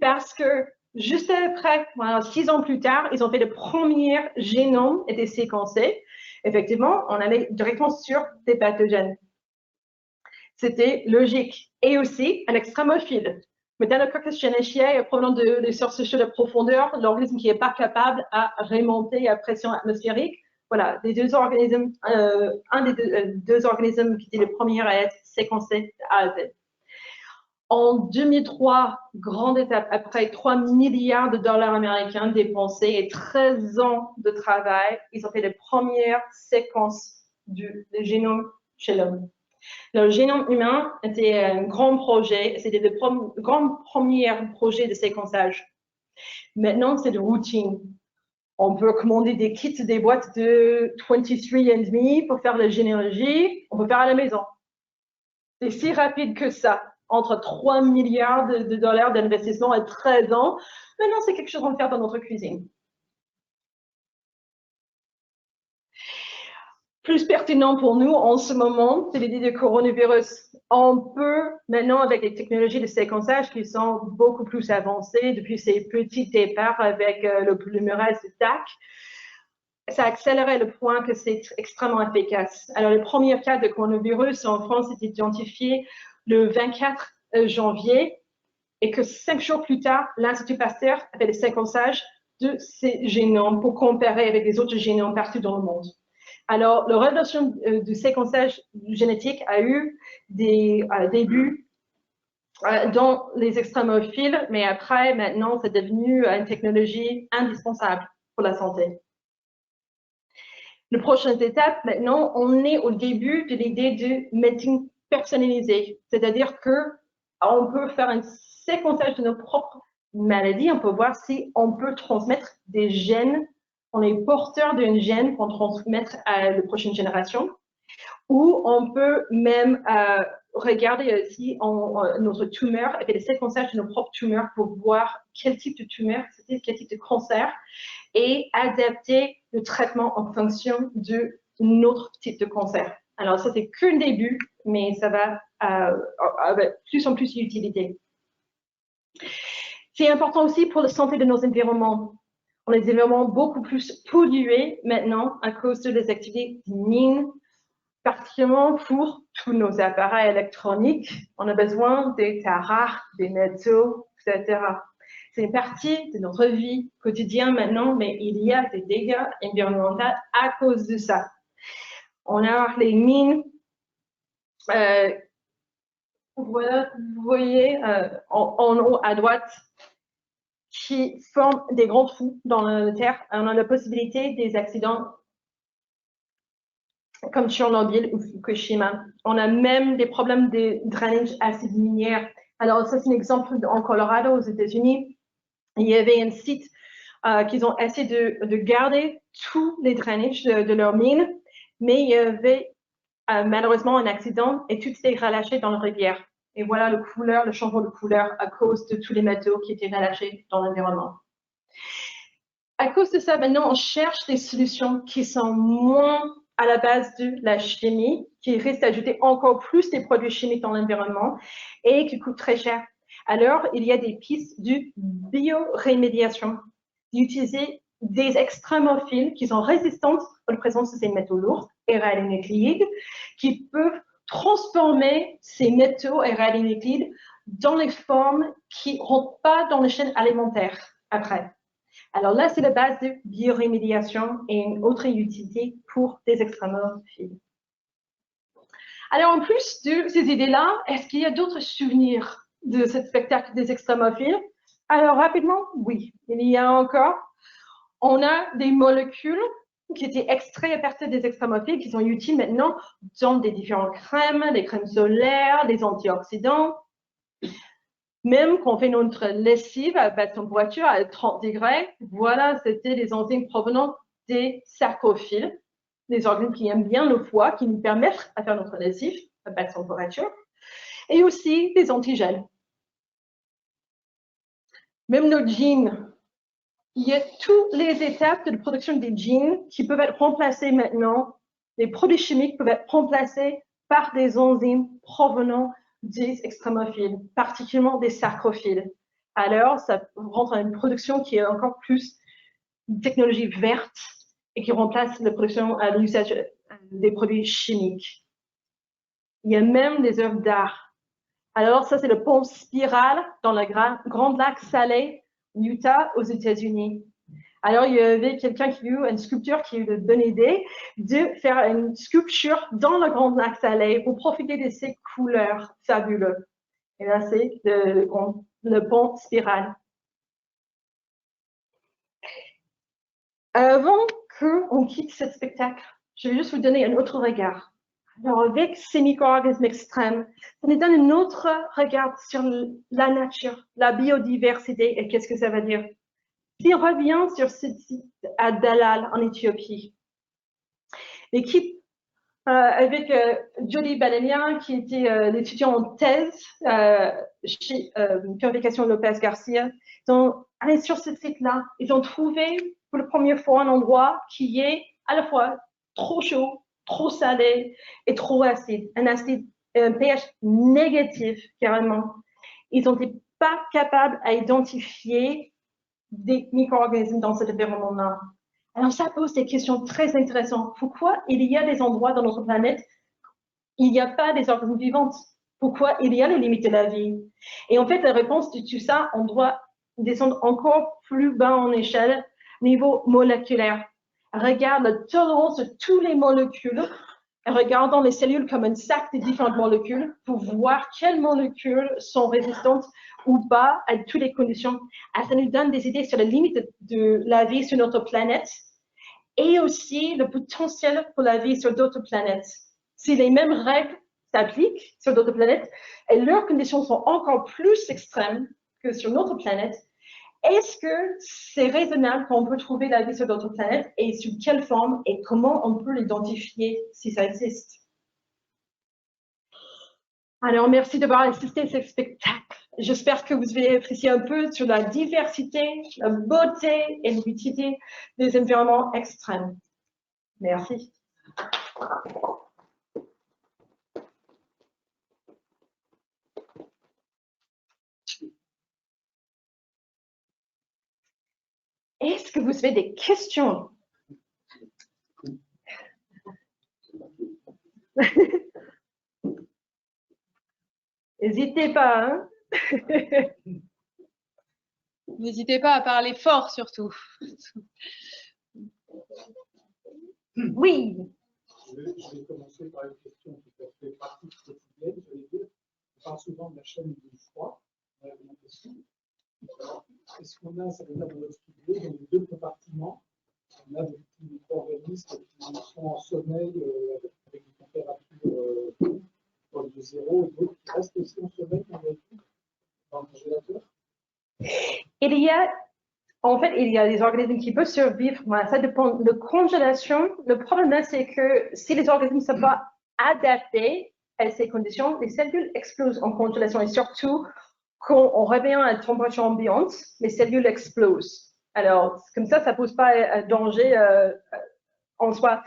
Parce que juste après, 6 ans plus tard, ils ont fait le premier génome était séquencé. Effectivement, on allait directement sur des pathogènes. C'était logique. Et aussi un extrémophile. Mais Deinococcus genechiae, provenant des sources chaudes de profondeur, l'organisme qui n'est pas capable à remonter à pression atmosphérique. Voilà, des deux organismes, un des deux organismes qui était le premier à être séquencé à Z. En 2003, grande étape, après 3 milliards de dollars américains dépensés et 13 ans de travail, ils ont fait les premières séquences du génome chez l'homme. Le génome humain était un grand projet, c'était le grand premier projet de séquençage. Maintenant, c'est de routine. On peut commander des kits, des boîtes de 23andMe pour faire la généalogie. On peut faire à la maison. C'est si rapide que ça. Entre 3 milliards de dollars d'investissement et 13 ans. Maintenant, c'est quelque chose qu'on peut faire dans notre cuisine. Plus pertinent pour nous en ce moment, c'est l'idée de coronavirus. On peut maintenant, avec les technologies de séquençage qui sont beaucoup plus avancées depuis ces petits départs avec le polymérase de TAC, ça a accéléré le point que c'est extrêmement efficace. Alors, le premier cas de coronavirus en France est identifié le 24 janvier et que 5 jours plus tard, l'Institut Pasteur a fait le séquençage de ces génomes pour comparer avec les autres génomes partout dans le monde. Alors, la révolution du séquençage génétique a eu des débuts dans les extrémophiles, mais après, maintenant, c'est devenu une technologie indispensable pour la santé. La prochaine étape, maintenant, on est au début de l'idée de médecine personnalisée, c'est-à-dire qu'on peut faire un séquençage de nos propres maladies, on peut voir si on peut transmettre des gènes, on est porteur d'un gène qu'on transmettre à la prochaine génération, ou on peut même regarder aussi notre tumeur, avec le séquençage de nos propres tumeurs pour voir quel type de tumeur, quel type de cancer, et adapter le traitement en fonction de notre type de cancer. Alors, ça, c'est qu'un début, mais ça va avec plus en plus d'utilité. C'est important aussi pour la santé de nos environnements. On a des environnements beaucoup plus pollués maintenant à cause de les activités des mines, particulièrement pour tous nos appareils électroniques. On a besoin des terres rares, des métaux, etc. C'est une partie de notre vie quotidienne maintenant, mais il y a des dégâts environnementaux à cause de ça. On a les mines, voilà, vous voyez en haut à droite, qui forment des grands trous dans la terre. On a la possibilité des accidents comme Tchernobyl ou Fukushima. On a même des problèmes de drainage acide minière. Alors, ça, c'est un exemple en Colorado, aux États-Unis. Il y avait un site qu'ils ont essayé de garder tous les drainages de leur mine, mais il y avait malheureusement un accident et tout s'est relâché dans la rivière. Et voilà le changement de couleur à cause de tous les métaux qui étaient relâchés dans l'environnement. À cause de ça, maintenant, on cherche des solutions qui sont moins à la base de la chimie, qui risquent d'ajouter encore plus des produits chimiques dans l'environnement et qui coûtent très cher. Alors, il y a des pistes de biorémédiation, d'utiliser des extrémophiles qui sont résistantes à la présence de ces métaux lourds et radionucléides, qui peuvent transformer ces métaux et radionucléides dans les formes qui ne rentrent pas dans les chaînes alimentaires après. Alors là, c'est la base de biorémédiation et une autre utilité pour des extrémophiles. Alors, en plus de ces idées-là, est-ce qu'il y a d'autres souvenirs de ce spectacle des extrémophiles? Alors, rapidement, oui. Il y a encore, on a des molécules qui étaient extraites à partir des extrémophiles qui sont utiles maintenant dans des différentes crèmes, des crèmes solaires, des antioxydants. Même quand on fait notre lessive à basse température, à 30 degrés, voilà, c'était des enzymes provenant des sarcophiles, des organes qui aiment bien le foie, qui nous permettent de faire notre lessive à basse température, et aussi des antigènes. Même nos jeans, il y a toutes les étapes de la production des jeans qui peuvent être remplacées maintenant. Les produits chimiques peuvent être remplacés par des enzymes provenant des extrémophiles, particulièrement des sarcophiles. Alors, ça rentre dans une production qui est encore plus une technologie verte et qui remplace la production à l'usage des produits chimiques. Il y a même des œuvres d'art. Alors, ça, c'est le pont Spiral dans le Grand Lac Salé, Utah, aux États-Unis. Alors, il y avait quelqu'un qui a eu une sculpture qui a eu la bonne idée de faire une sculpture dans le Grand Lac Salé pour profiter de ces couleurs fabuleuses. Et là, c'est le pont Spiral. Avant qu'on quitte ce spectacle, je vais juste vous donner un autre regard. Alors, avec ces micro-organismes extrêmes, ça nous donne un autre regard sur la nature, la biodiversité et qu'est-ce que ça veut dire. Si on revient sur ce site à Dalal, en Éthiopie, l'équipe avec Jody Balenia, qui était l'étudiant en thèse chez Purification Lopez Garcia, ils ont allé sur ce site-là. Ils ont trouvé pour la première fois un endroit qui est à la fois trop chaud, trop salé et trop acide. Un pH négatif, carrément. Ils n'étaient pas capables à identifier des micro-organismes dans cet environnement-là. Alors, ça pose des questions très intéressantes. Pourquoi il y a des endroits dans notre planète où il n'y a pas des organismes vivants? Pourquoi il y a les limites de la vie? Et en fait, la réponse de tout ça, on doit descendre encore plus bas en échelle, niveau moléculaire. Regarde la tolérance de toutes les molécules, regardant les cellules comme un sac de différentes molécules pour voir quelles molécules sont résistantes ou pas à toutes les conditions. Ça nous donne des idées sur les limites de la vie sur notre planète et aussi le potentiel pour la vie sur d'autres planètes. Si les mêmes règles s'appliquent sur d'autres planètes et leurs conditions sont encore plus extrêmes que sur notre planète, est-ce que c'est raisonnable qu'on peut trouver la vie sur d'autres planètes et sous quelle forme et comment on peut l'identifier si ça existe? Alors, merci d'avoir assisté à ce spectacle. J'espère que vous avez apprécié un peu sur la diversité, la beauté et l'utilité des environnements extrêmes. Merci. Est-ce que vous avez des questions? N'hésitez pas, hein? N'hésitez pas à parler fort, surtout. Oui. Je vais commencer par une question tout à fait pratique quotidienne, je vais dire. On parle souvent de la chaîne du froid, dans l'alimentation. Est-ce qu'on a, ça veut dire dans notre studio, dans les deux compartiments, on a des petits micro-organismes qui sont en sommeil avec des températures proches de zéro et d'autres qui restent aussi en sommeil dans le congélateur? Il y a des organismes qui peuvent survivre. Voilà, ça dépend de congélation. Le problème, c'est que si les organismes ne sont pas adaptés à ces conditions, les cellules explosent en congélation et surtout, quand on revient à la température ambiante, les cellules explosent. Alors, comme ça ne pose pas un danger en soi.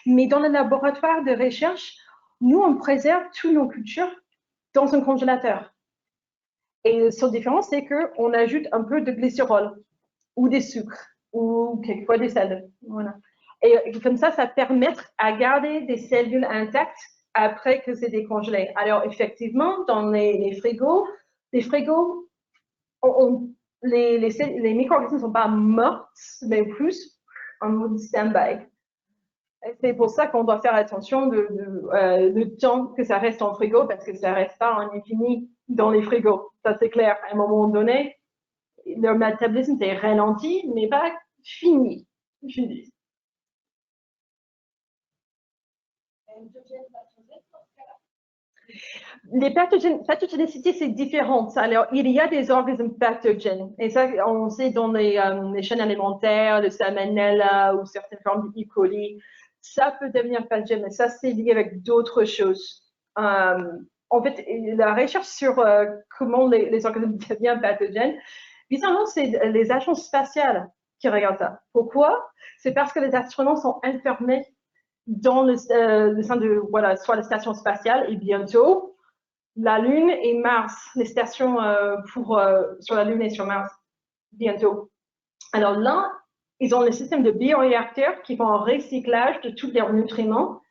Mais dans le laboratoire de recherche, nous, on préserve toutes nos cultures dans un congélateur. Et la seule différence, c'est qu'on ajoute un peu de glycérol ou des sucres ou quelquefois des sels. Voilà. Et comme ça permet à garder des cellules intactes après que c'est décongelé. Alors, effectivement, dans les frigos, les micro-organismes ne sont pas morts, mais plus en mode stand-by. C'est pour ça qu'on doit faire attention le temps que ça reste en frigo, parce que ça ne reste pas en infini dans les frigos. Ça, c'est clair. À un moment donné, leur métabolisme est ralenti, mais pas fini. Les pathogénicités, c'est différent. Alors, il y a des organismes pathogènes. Et ça, on sait dans les chaînes alimentaires, le salmonella ou certaines formes de E. coli, ça peut devenir pathogène. Mais ça, c'est lié avec d'autres choses. En fait, la recherche sur comment les organismes deviennent pathogènes, bizarrement, c'est les agences spatiales qui regardent ça. Pourquoi? C'est parce que les astronautes sont enfermés dans le sein de, voilà, soit la station spatiale et bientôt la Lune et Mars, les stations sur la Lune et sur Mars, bientôt. Alors là, ils ont le système de bioréacteurs qui font un recyclage de tous leurs nutriments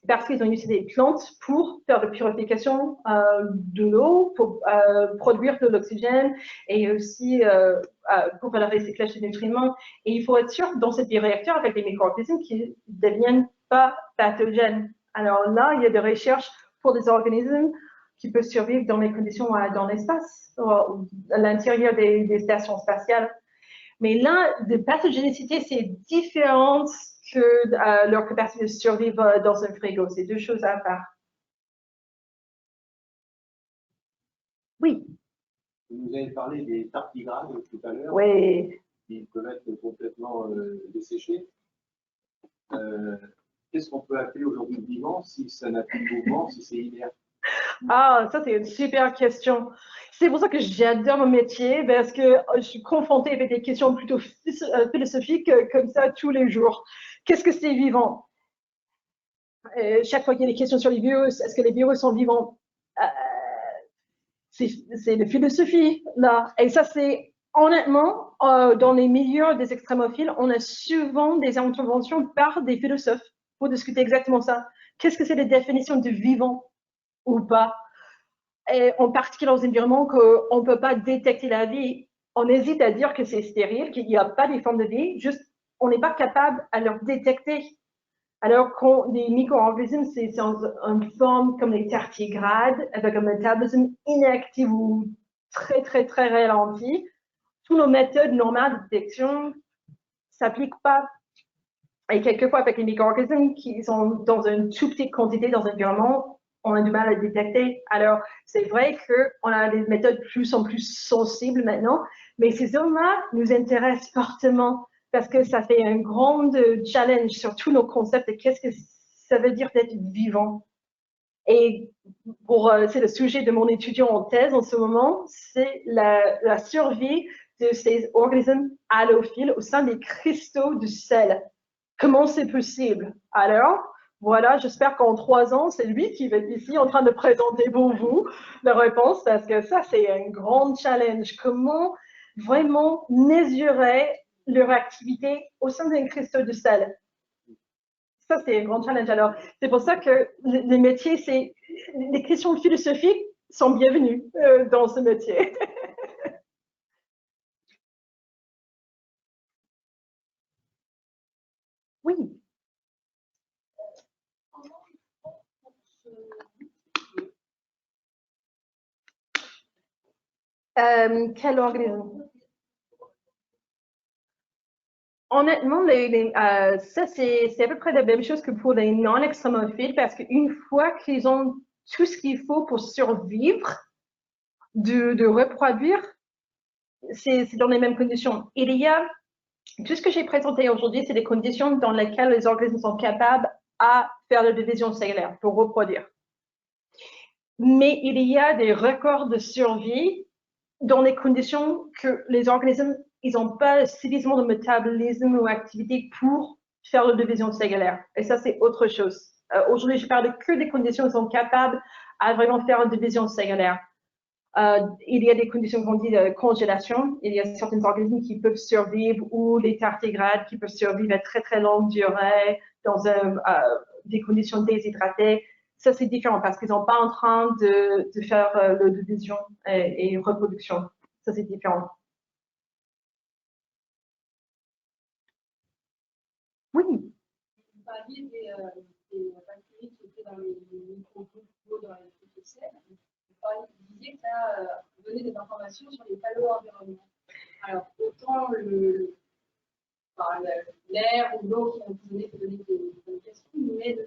parce qu'ils ont utilisé des plantes pour faire de la purification de l'eau, pour produire de l'oxygène et aussi pour faire le recyclage des nutriments. Et il faut être sûr dans ces bioréacteurs avec des micro-organismes qui ne deviennent pas pathogènes. Alors là, il y a des recherches pour des organismes qui peuvent survivre dans les conditions dans l'espace, à l'intérieur des stations spatiales. Mais là, de pathogénicité, c'est différent que leur capacité de survivre dans un frigo. C'est deux choses à part. Oui. Vous nous avez parlé des tardigrades tout à l'heure. Oui. qui peuvent être complètement desséchés. Qu'est-ce qu'on peut appeler aujourd'hui vivant si ça n'a plus de mouvement, si c'est inerte? Ah, ça, c'est une super question. C'est pour ça que j'adore mon métier, parce que je suis confrontée avec des questions plutôt philosophiques comme ça tous les jours. Qu'est-ce que c'est vivant? Chaque fois qu'il y a des questions sur les virus, est-ce que les virus sont vivants? C'est la philosophie, là. Et ça, c'est honnêtement, dans les milieux des extrémophiles, on a souvent des interventions par des philosophes pour discuter exactement ça. Qu'est-ce que c'est la définition de vivant ou pas? Et en particulier dans un environnement qu'on ne peut pas détecter la vie, on hésite à dire que c'est stérile, qu'il n'y a pas des formes de vie, juste on n'est pas capable à leur détecter. Alors que les micro-organismes, c'est une forme comme les tardigrades, avec un métabolisme inactif ou très, très, très ralenti. Toutes nos méthodes normales de détection ne s'appliquent pas. Et quelquefois, avec les micro-organismes qui sont dans une toute petite quantité dans un environnement, on a du mal à détecter. Alors, c'est vrai qu'on a des méthodes plus en plus sensibles maintenant, mais ces zones-là nous intéressent fortement parce que ça fait un grand challenge sur tous nos concepts de qu'est-ce que ça veut dire d'être vivant. Et c'est le sujet de mon étudiant en thèse en ce moment, c'est la survie de ces organismes halophiles au sein des cristaux de sel. Comment c'est possible? Alors, voilà, j'espère qu'en 3 ans, c'est lui qui va être ici en train de présenter pour vous la réponse, parce que ça, c'est un grand challenge. Comment vraiment mesurer leur activité au sein d'un cristaux de sel? Ça, c'est un grand challenge. Alors, c'est pour ça que les métiers, les questions philosophiques sont bienvenues dans ce métier. Oui. Quel organisme? Honnêtement, ça, c'est à peu près la même chose que pour les non-extrémophiles, parce qu'une fois qu'ils ont tout ce qu'il faut pour survivre, de reproduire, c'est dans les mêmes conditions. Il y a, tout ce que j'ai présenté aujourd'hui, c'est des conditions dans lesquelles les organismes sont capables à faire la division cellulaire pour reproduire. Mais il y a des records de survie dans les conditions que les organismes, ils n'ont pas suffisamment de métabolisme ou activité pour faire la division cellulaire. Et ça, c'est autre chose. Aujourd'hui, je parle que des conditions où ils sont capables à vraiment faire la division cellulaire. Il y a des conditions qu'on dit de congélation. Il y a certains organismes qui peuvent survivre ou les tardigrades qui peuvent survivre à très, très longue durée dans des conditions déshydratées. Ça, c'est différent parce qu'ils sont pas en train de faire la division et reproduction. Ça, c'est différent. Oui. Vous parliez des bactéries qui étaient dans les micro-groupes dans les groupes de sel. Vous disiez que ça donnait des informations sur les paléo-environnements. Alors, autant l'air ou l'eau qui ont donné des indications, mais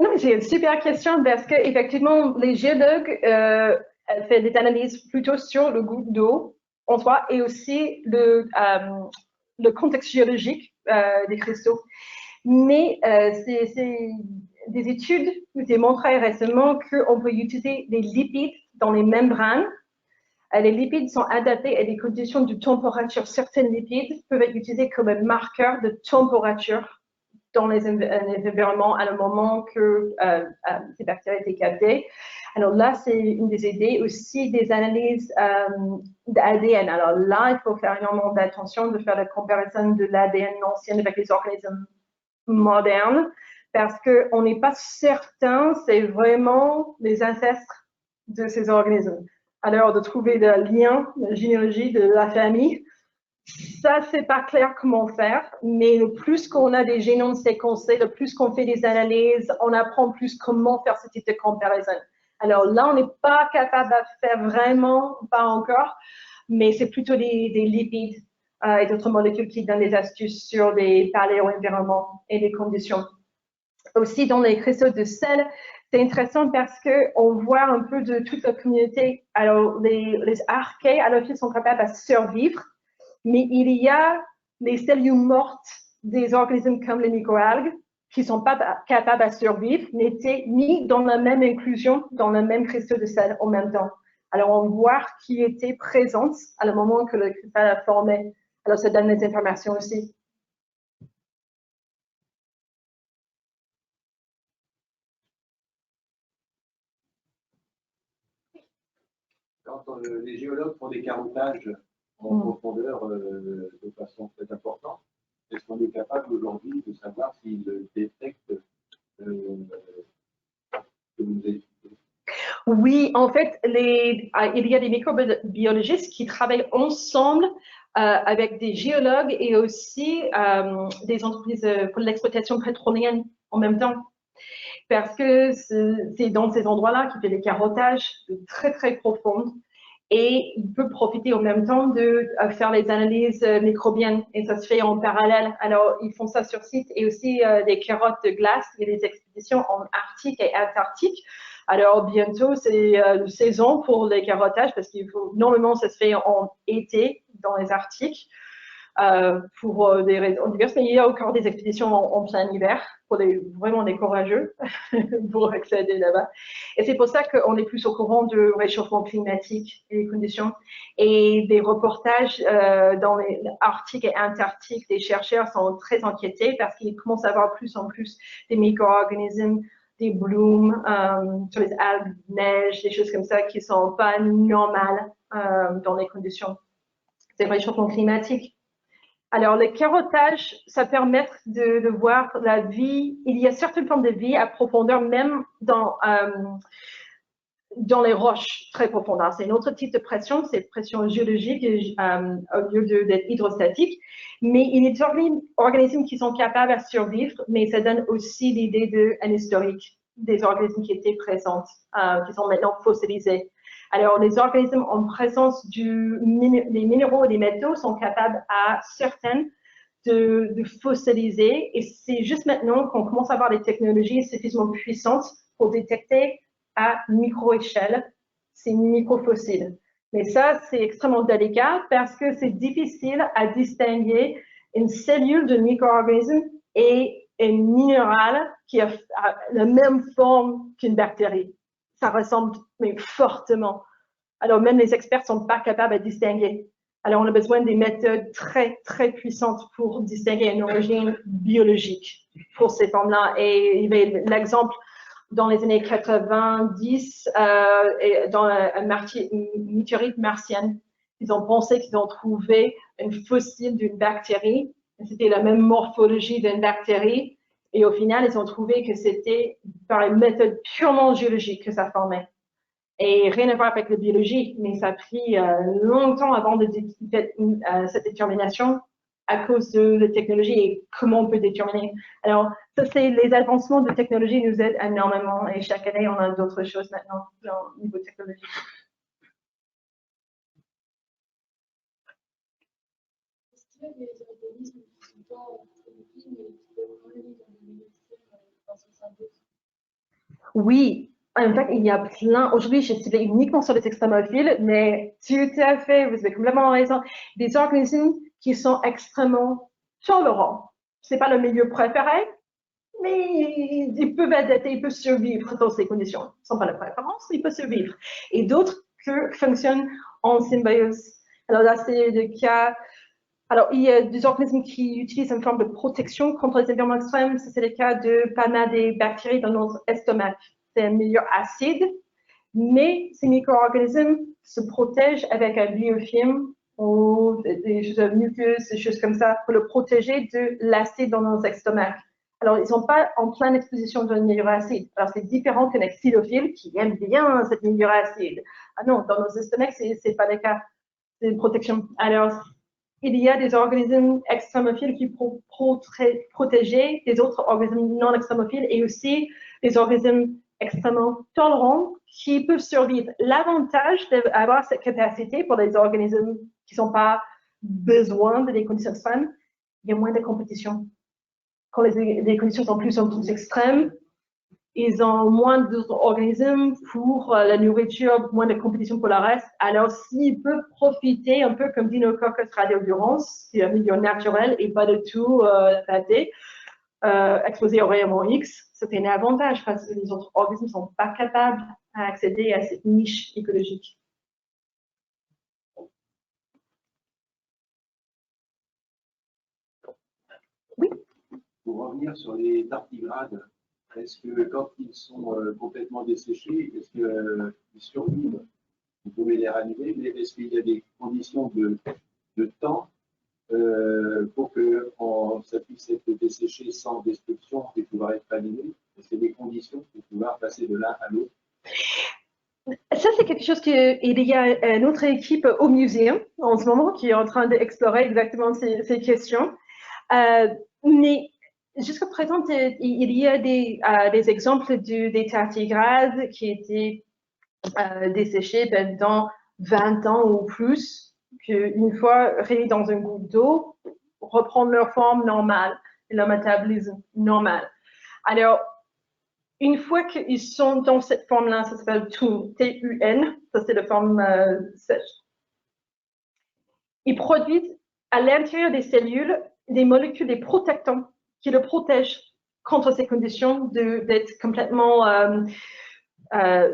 Non, c'est une super question parce qu'effectivement, les géologues font des analyses plutôt sur le goût d'eau en soi et aussi le contexte géologique des cristaux. Mais c'est des études qui ont montré récemment qu'on peut utiliser des lipides dans les membranes. Les lipides sont adaptés à des conditions de température. Certains lipides peuvent être utilisés comme un marqueur de température dans les environnements à le moment que ces bactéries étaient captées. Alors là, c'est une des idées. Aussi des analyses d'ADN. Alors là, il faut faire énormément d'attention de faire la comparaison de l'ADN ancien avec les organismes modernes parce qu'on n'est pas certain c'est vraiment les ancêtres de ces organismes. Alors, de trouver le lien, la généalogie de la famille, ça, c'est pas clair comment faire, mais le plus qu'on a des génomes séquencés, le plus qu'on fait des analyses, on apprend plus comment faire ce type de comparaison. Alors là, on n'est pas capable de faire vraiment, pas encore, mais c'est plutôt des lipides et d'autres molécules qui donnent des astuces sur des paléo-environnements et des conditions. Aussi, dans les cristaux de sel, c'est intéressant parce qu'on voit un peu de toute la communauté. Alors, les archées halophiles sont capables de survivre Mais il y a les cellules mortes des organismes comme les microalgues qui ne sont pas capables de survivre, n'étaient ni dans la même inclusion, dans le même cristaux de sel en même temps. Alors, on voit qui était présente à le moment que le cristal a formé. Alors, ça donne des informations aussi. Quand les géologues font des carottages en profondeur de façon très importante, est-ce qu'on est capable aujourd'hui de savoir s'ils détectent que vous avez... Oui, en fait, il y a des microbiologistes qui travaillent ensemble avec des géologues et aussi des entreprises pour l'exploitation pétrolière en même temps. Parce que c'est dans ces endroits-là qu'il fait des carottages très, très profonds et il peut profiter en même temps de faire les analyses microbiennes et ça se fait en parallèle. Alors, ils font ça sur site et aussi des carottes de glace. Il y a des expéditions en Arctique et Antarctique. Alors, bientôt, c'est saison pour les carottages parce qu'il faut, normalement, ça se fait en été dans les Arctiques. Pour des raisons diverses, mais il y a encore des expéditions en plein hiver pour vraiment des courageux pour accéder là-bas. Et c'est pour ça qu'on est plus au courant du réchauffement climatique et des conditions. Et des reportages dans les Arctiques et Antarctiques, les chercheurs sont très inquiétés parce qu'ils commencent à avoir plus en plus des micro-organismes, des blooms sur les algues, neige, des choses comme ça qui ne sont pas normales dans les conditions. C'est le réchauffement climatique. Alors, le carottage, ça permet de voir la vie. Il y a certaines formes de vie à profondeur, même dans les roches très profondes. C'est un autre type de pression, c'est pression géologique au lieu d'être hydrostatique. Mais il y a des organismes qui sont capables de survivre, mais ça donne aussi l'idée d'un historique des organismes qui étaient présents, qui sont maintenant fossilisés. Alors, les organismes en présence des minéraux et des métaux sont capables à certains de fossiliser. Et c'est juste maintenant qu'on commence à avoir des technologies suffisamment puissantes pour détecter à micro-échelle ces microfossiles. Mais ça, c'est extrêmement délicat parce que c'est difficile à distinguer une cellule de micro-organisme et un minéral qui a la même forme qu'une bactérie. Ça ressemble mais fortement. Alors, même les experts ne sont pas capables de distinguer. Alors, on a besoin des méthodes très, très puissantes pour distinguer une origine biologique pour ces formes-là. Et il y avait l'exemple dans les années 90, dans un météorite martienne. Ils ont pensé qu'ils ont trouvé un fossile d'une bactérie. C'était la même morphologie d'une bactérie. Et au final, ils ont trouvé que c'était par une méthode purement géologique que ça formait. Et rien à voir avec la biologie, mais ça a pris longtemps avant de cette détermination à cause de la technologie et comment on peut déterminer. Alors, ça, c'est les avancements de technologie nous aident énormément et chaque année, on a d'autres choses maintenant au niveau technologique. Est-ce qu'il y a des organismes qui sont pas en technologie, mais qui peuvent quand même dans des ministères dans ce symbiose? Oui. En fait, il y a plein. Aujourd'hui, j'ai ciblé uniquement sur les extrémophiles, mais tout à fait, vous avez complètement raison. Des organismes qui sont extrêmement tolérants. C'est pas le milieu préféré, mais ils peuvent adapter, ils peuvent survivre dans ces conditions. Ce ne sont pas la préférence, ils peuvent survivre. Et d'autres qui fonctionnent en symbiose. Alors là, c'est le cas. Alors, il y a des organismes qui utilisent une forme de protection contre les environnements extrêmes. C'est le cas de pas mal des bactéries dans notre estomac. C'est un milieu acide, mais ces micro-organismes se protègent avec un biofilm ou des muqueuses, des choses comme ça, pour le protéger de l'acide dans nos estomacs. Alors, ils ne sont pas en pleine exposition d'un milieu acide. Alors, c'est différent qu'un xylophile qui aime bien cette milieu acide. Ah non, dans nos estomacs, ce n'est pas le cas. C'est une protection. Alors, il y a des organismes extrémophiles qui peuvent protéger des autres organismes non extrémophiles et aussi des organismes extrêmement tolérants qui peuvent survivre. L'avantage d'avoir cette capacité pour les organismes qui n'ont pas besoin de des conditions extrêmes, il y a moins de compétition. Quand les conditions sont plus extrêmes, ils ont moins d'autres organismes pour la nourriture, moins de compétition pour le reste. Alors, s'ils peuvent profiter un peu comme Deinococcus radiodurans, c'est un milieu naturel et pas du tout raté, exposé au rayon X, c'est un avantage parce que les autres organismes ne sont pas capables d'accéder à cette niche écologique. Oui. Pour revenir sur les tardigrades, est-ce que quand ils sont complètement desséchés, est-ce qu'ils survivent? Vous pouvez les ranimer, mais est-ce qu'il y a des conditions de temps pour que ça puisse être desséché sans destruction et pouvoir être animé? Est-ce qu'il y a des conditions pour pouvoir passer de l'un à l'autre? Ça, c'est quelque chose qu'il y a une autre équipe au musée en ce moment qui est en train d'explorer exactement ces questions. Mais jusqu'à présent, il y a des exemples des tardigrades qui étaient desséchés pendant 20 ans ou plus, qu'une fois réunis dans une goutte d'eau, reprendre leur forme normale et leur métabolisme normal. Alors, une fois qu'ils sont dans cette forme-là, ça s'appelle TUN, T-U-N, ça c'est la forme sèche. Ils produisent à l'intérieur des cellules des molécules, des protectants qui le protègent contre ces conditions d'être complètement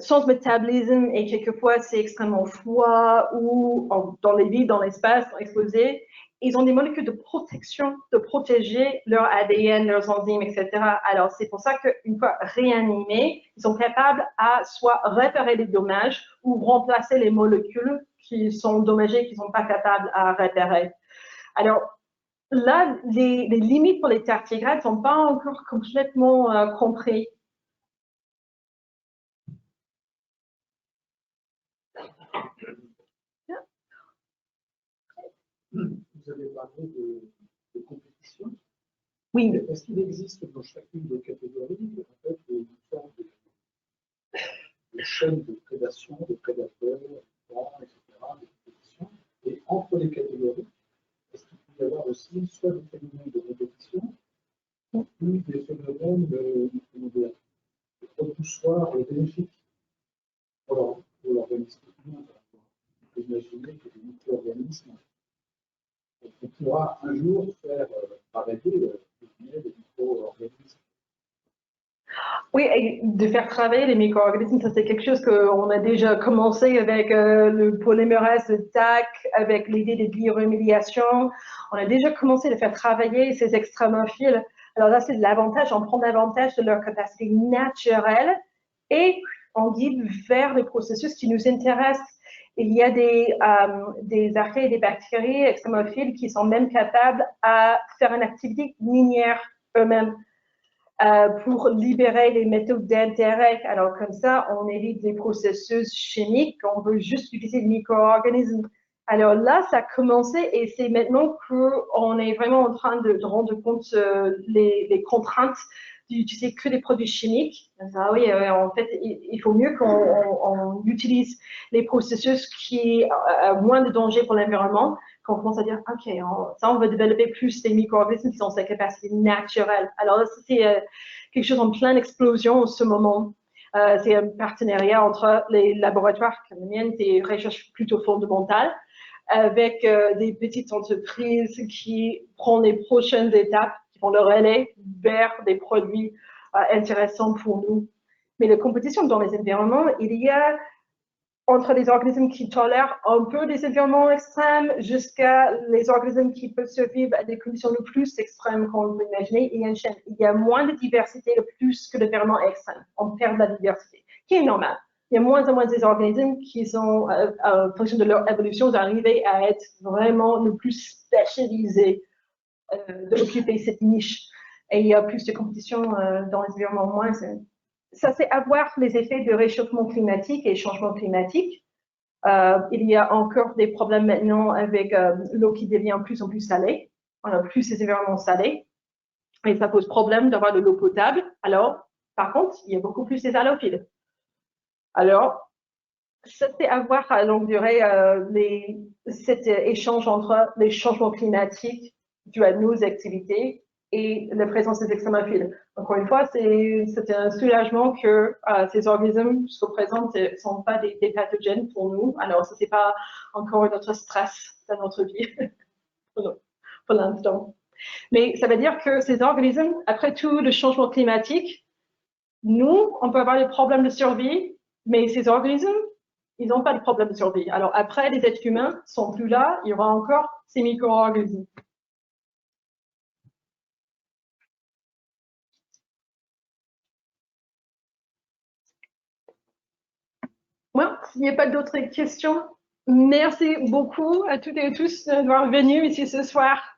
sans métabolisme et quelquefois c'est extrêmement froid ou dans les vides, dans l'espace, exposés. Ils ont des molécules de protection, de protéger leur ADN, leurs enzymes, etc. Alors, c'est pour ça qu'une fois réanimés, ils sont capables à soit réparer les dommages ou remplacer les molécules qui sont endommagées, qui ne sont pas capables à réparer. Alors, là, les limites pour les tardigrades ne sont pas encore complètement comprises. Vous avez parlé de compétition. Oui. Est-ce qu'il existe dans chacune des catégories en fait, une sorte de chaîne de prédation, de prédateurs, etc., de compétition? Et entre les catégories, est-ce qu'il peut y avoir aussi soit des phénomènes de compétition, ou des phénomènes de repoussoir bénéfiques pour l'organisme humain? On peut imaginer que les micro-organismes, on pourra un jour faire arrêter les micro-organismes. Oui, et de faire travailler les micro-organismes, ça c'est quelque chose qu'on a déjà commencé avec le polymérase de TAC, avec l'idée de bioremédiation. On a déjà commencé à faire travailler ces extrémophiles. Alors là, c'est de l'avantage, on prend l'avantage de leur capacité naturelle et on guide vers les processus qui nous intéressent. Il y a des archées et des bactéries extrémophiles qui sont même capables à faire une activité minière eux-mêmes. Pour libérer les métaux d'intérêt. Alors, comme ça, on évite les processus chimiques, on veut juste utiliser les micro-organismes. Alors là, ça a commencé et c'est maintenant qu'on est vraiment en train de rendre compte les contraintes d'utiliser que des produits chimiques. Ah oui, en fait, il faut mieux qu'on utilise les processus qui ont moins de danger pour l'environnement, qu'on commence à dire, OK, on va développer plus des micro-organismes qui ont cette capacité naturelle. Alors là, c'est quelque chose en pleine explosion en ce moment. C'est un partenariat entre les laboratoires comme le mien, des recherches plutôt fondamentales, avec des petites entreprises qui prennent les prochaines étapes, qui font le relais vers des produits intéressants pour nous. Mais la compétition dans les environnements, il y a entre les organismes qui tolèrent un peu des environnements extrêmes jusqu'à les organismes qui peuvent survivre à des conditions le plus extrêmes qu'on peut imaginer. Il y a moins de diversité le plus que d'environnements extrêmes. On perd la diversité, qui est normal. Il y a moins en moins des organismes qui sont, en fonction de leur évolution, arrivés à être vraiment le plus spécialisés d'occuper cette niche. Et il y a plus de compétition dans les environnements moins. Ça, c'est avoir les effets de réchauffement climatique et changement climatique. Il y a encore des problèmes maintenant avec l'eau qui devient plus en plus salée. On a plus ces environnements salés. Et ça pose problème d'avoir de l'eau potable. Alors, par contre, il y a beaucoup plus des halophiles. Alors, ça, c'est avoir à longue durée cet échange entre les changements climatiques dus à nos activités et la présence des extrémophiles. Encore une fois, c'est un soulagement que ces organismes jusqu'au présent ne sont pas des pathogènes pour nous. Alors, ce n'est pas encore notre stress dans notre vie pour l'instant. Mais ça veut dire que ces organismes, après tout le changement climatique, nous, on peut avoir des problèmes de survie, mais ces organismes, ils n'ont pas de problème de survie. Alors après, les êtres humains sont plus là, il y aura encore ces micro-organismes. Voilà, s'il n'y a pas d'autres questions, merci beaucoup à toutes et à tous d'avoir venu ici ce soir.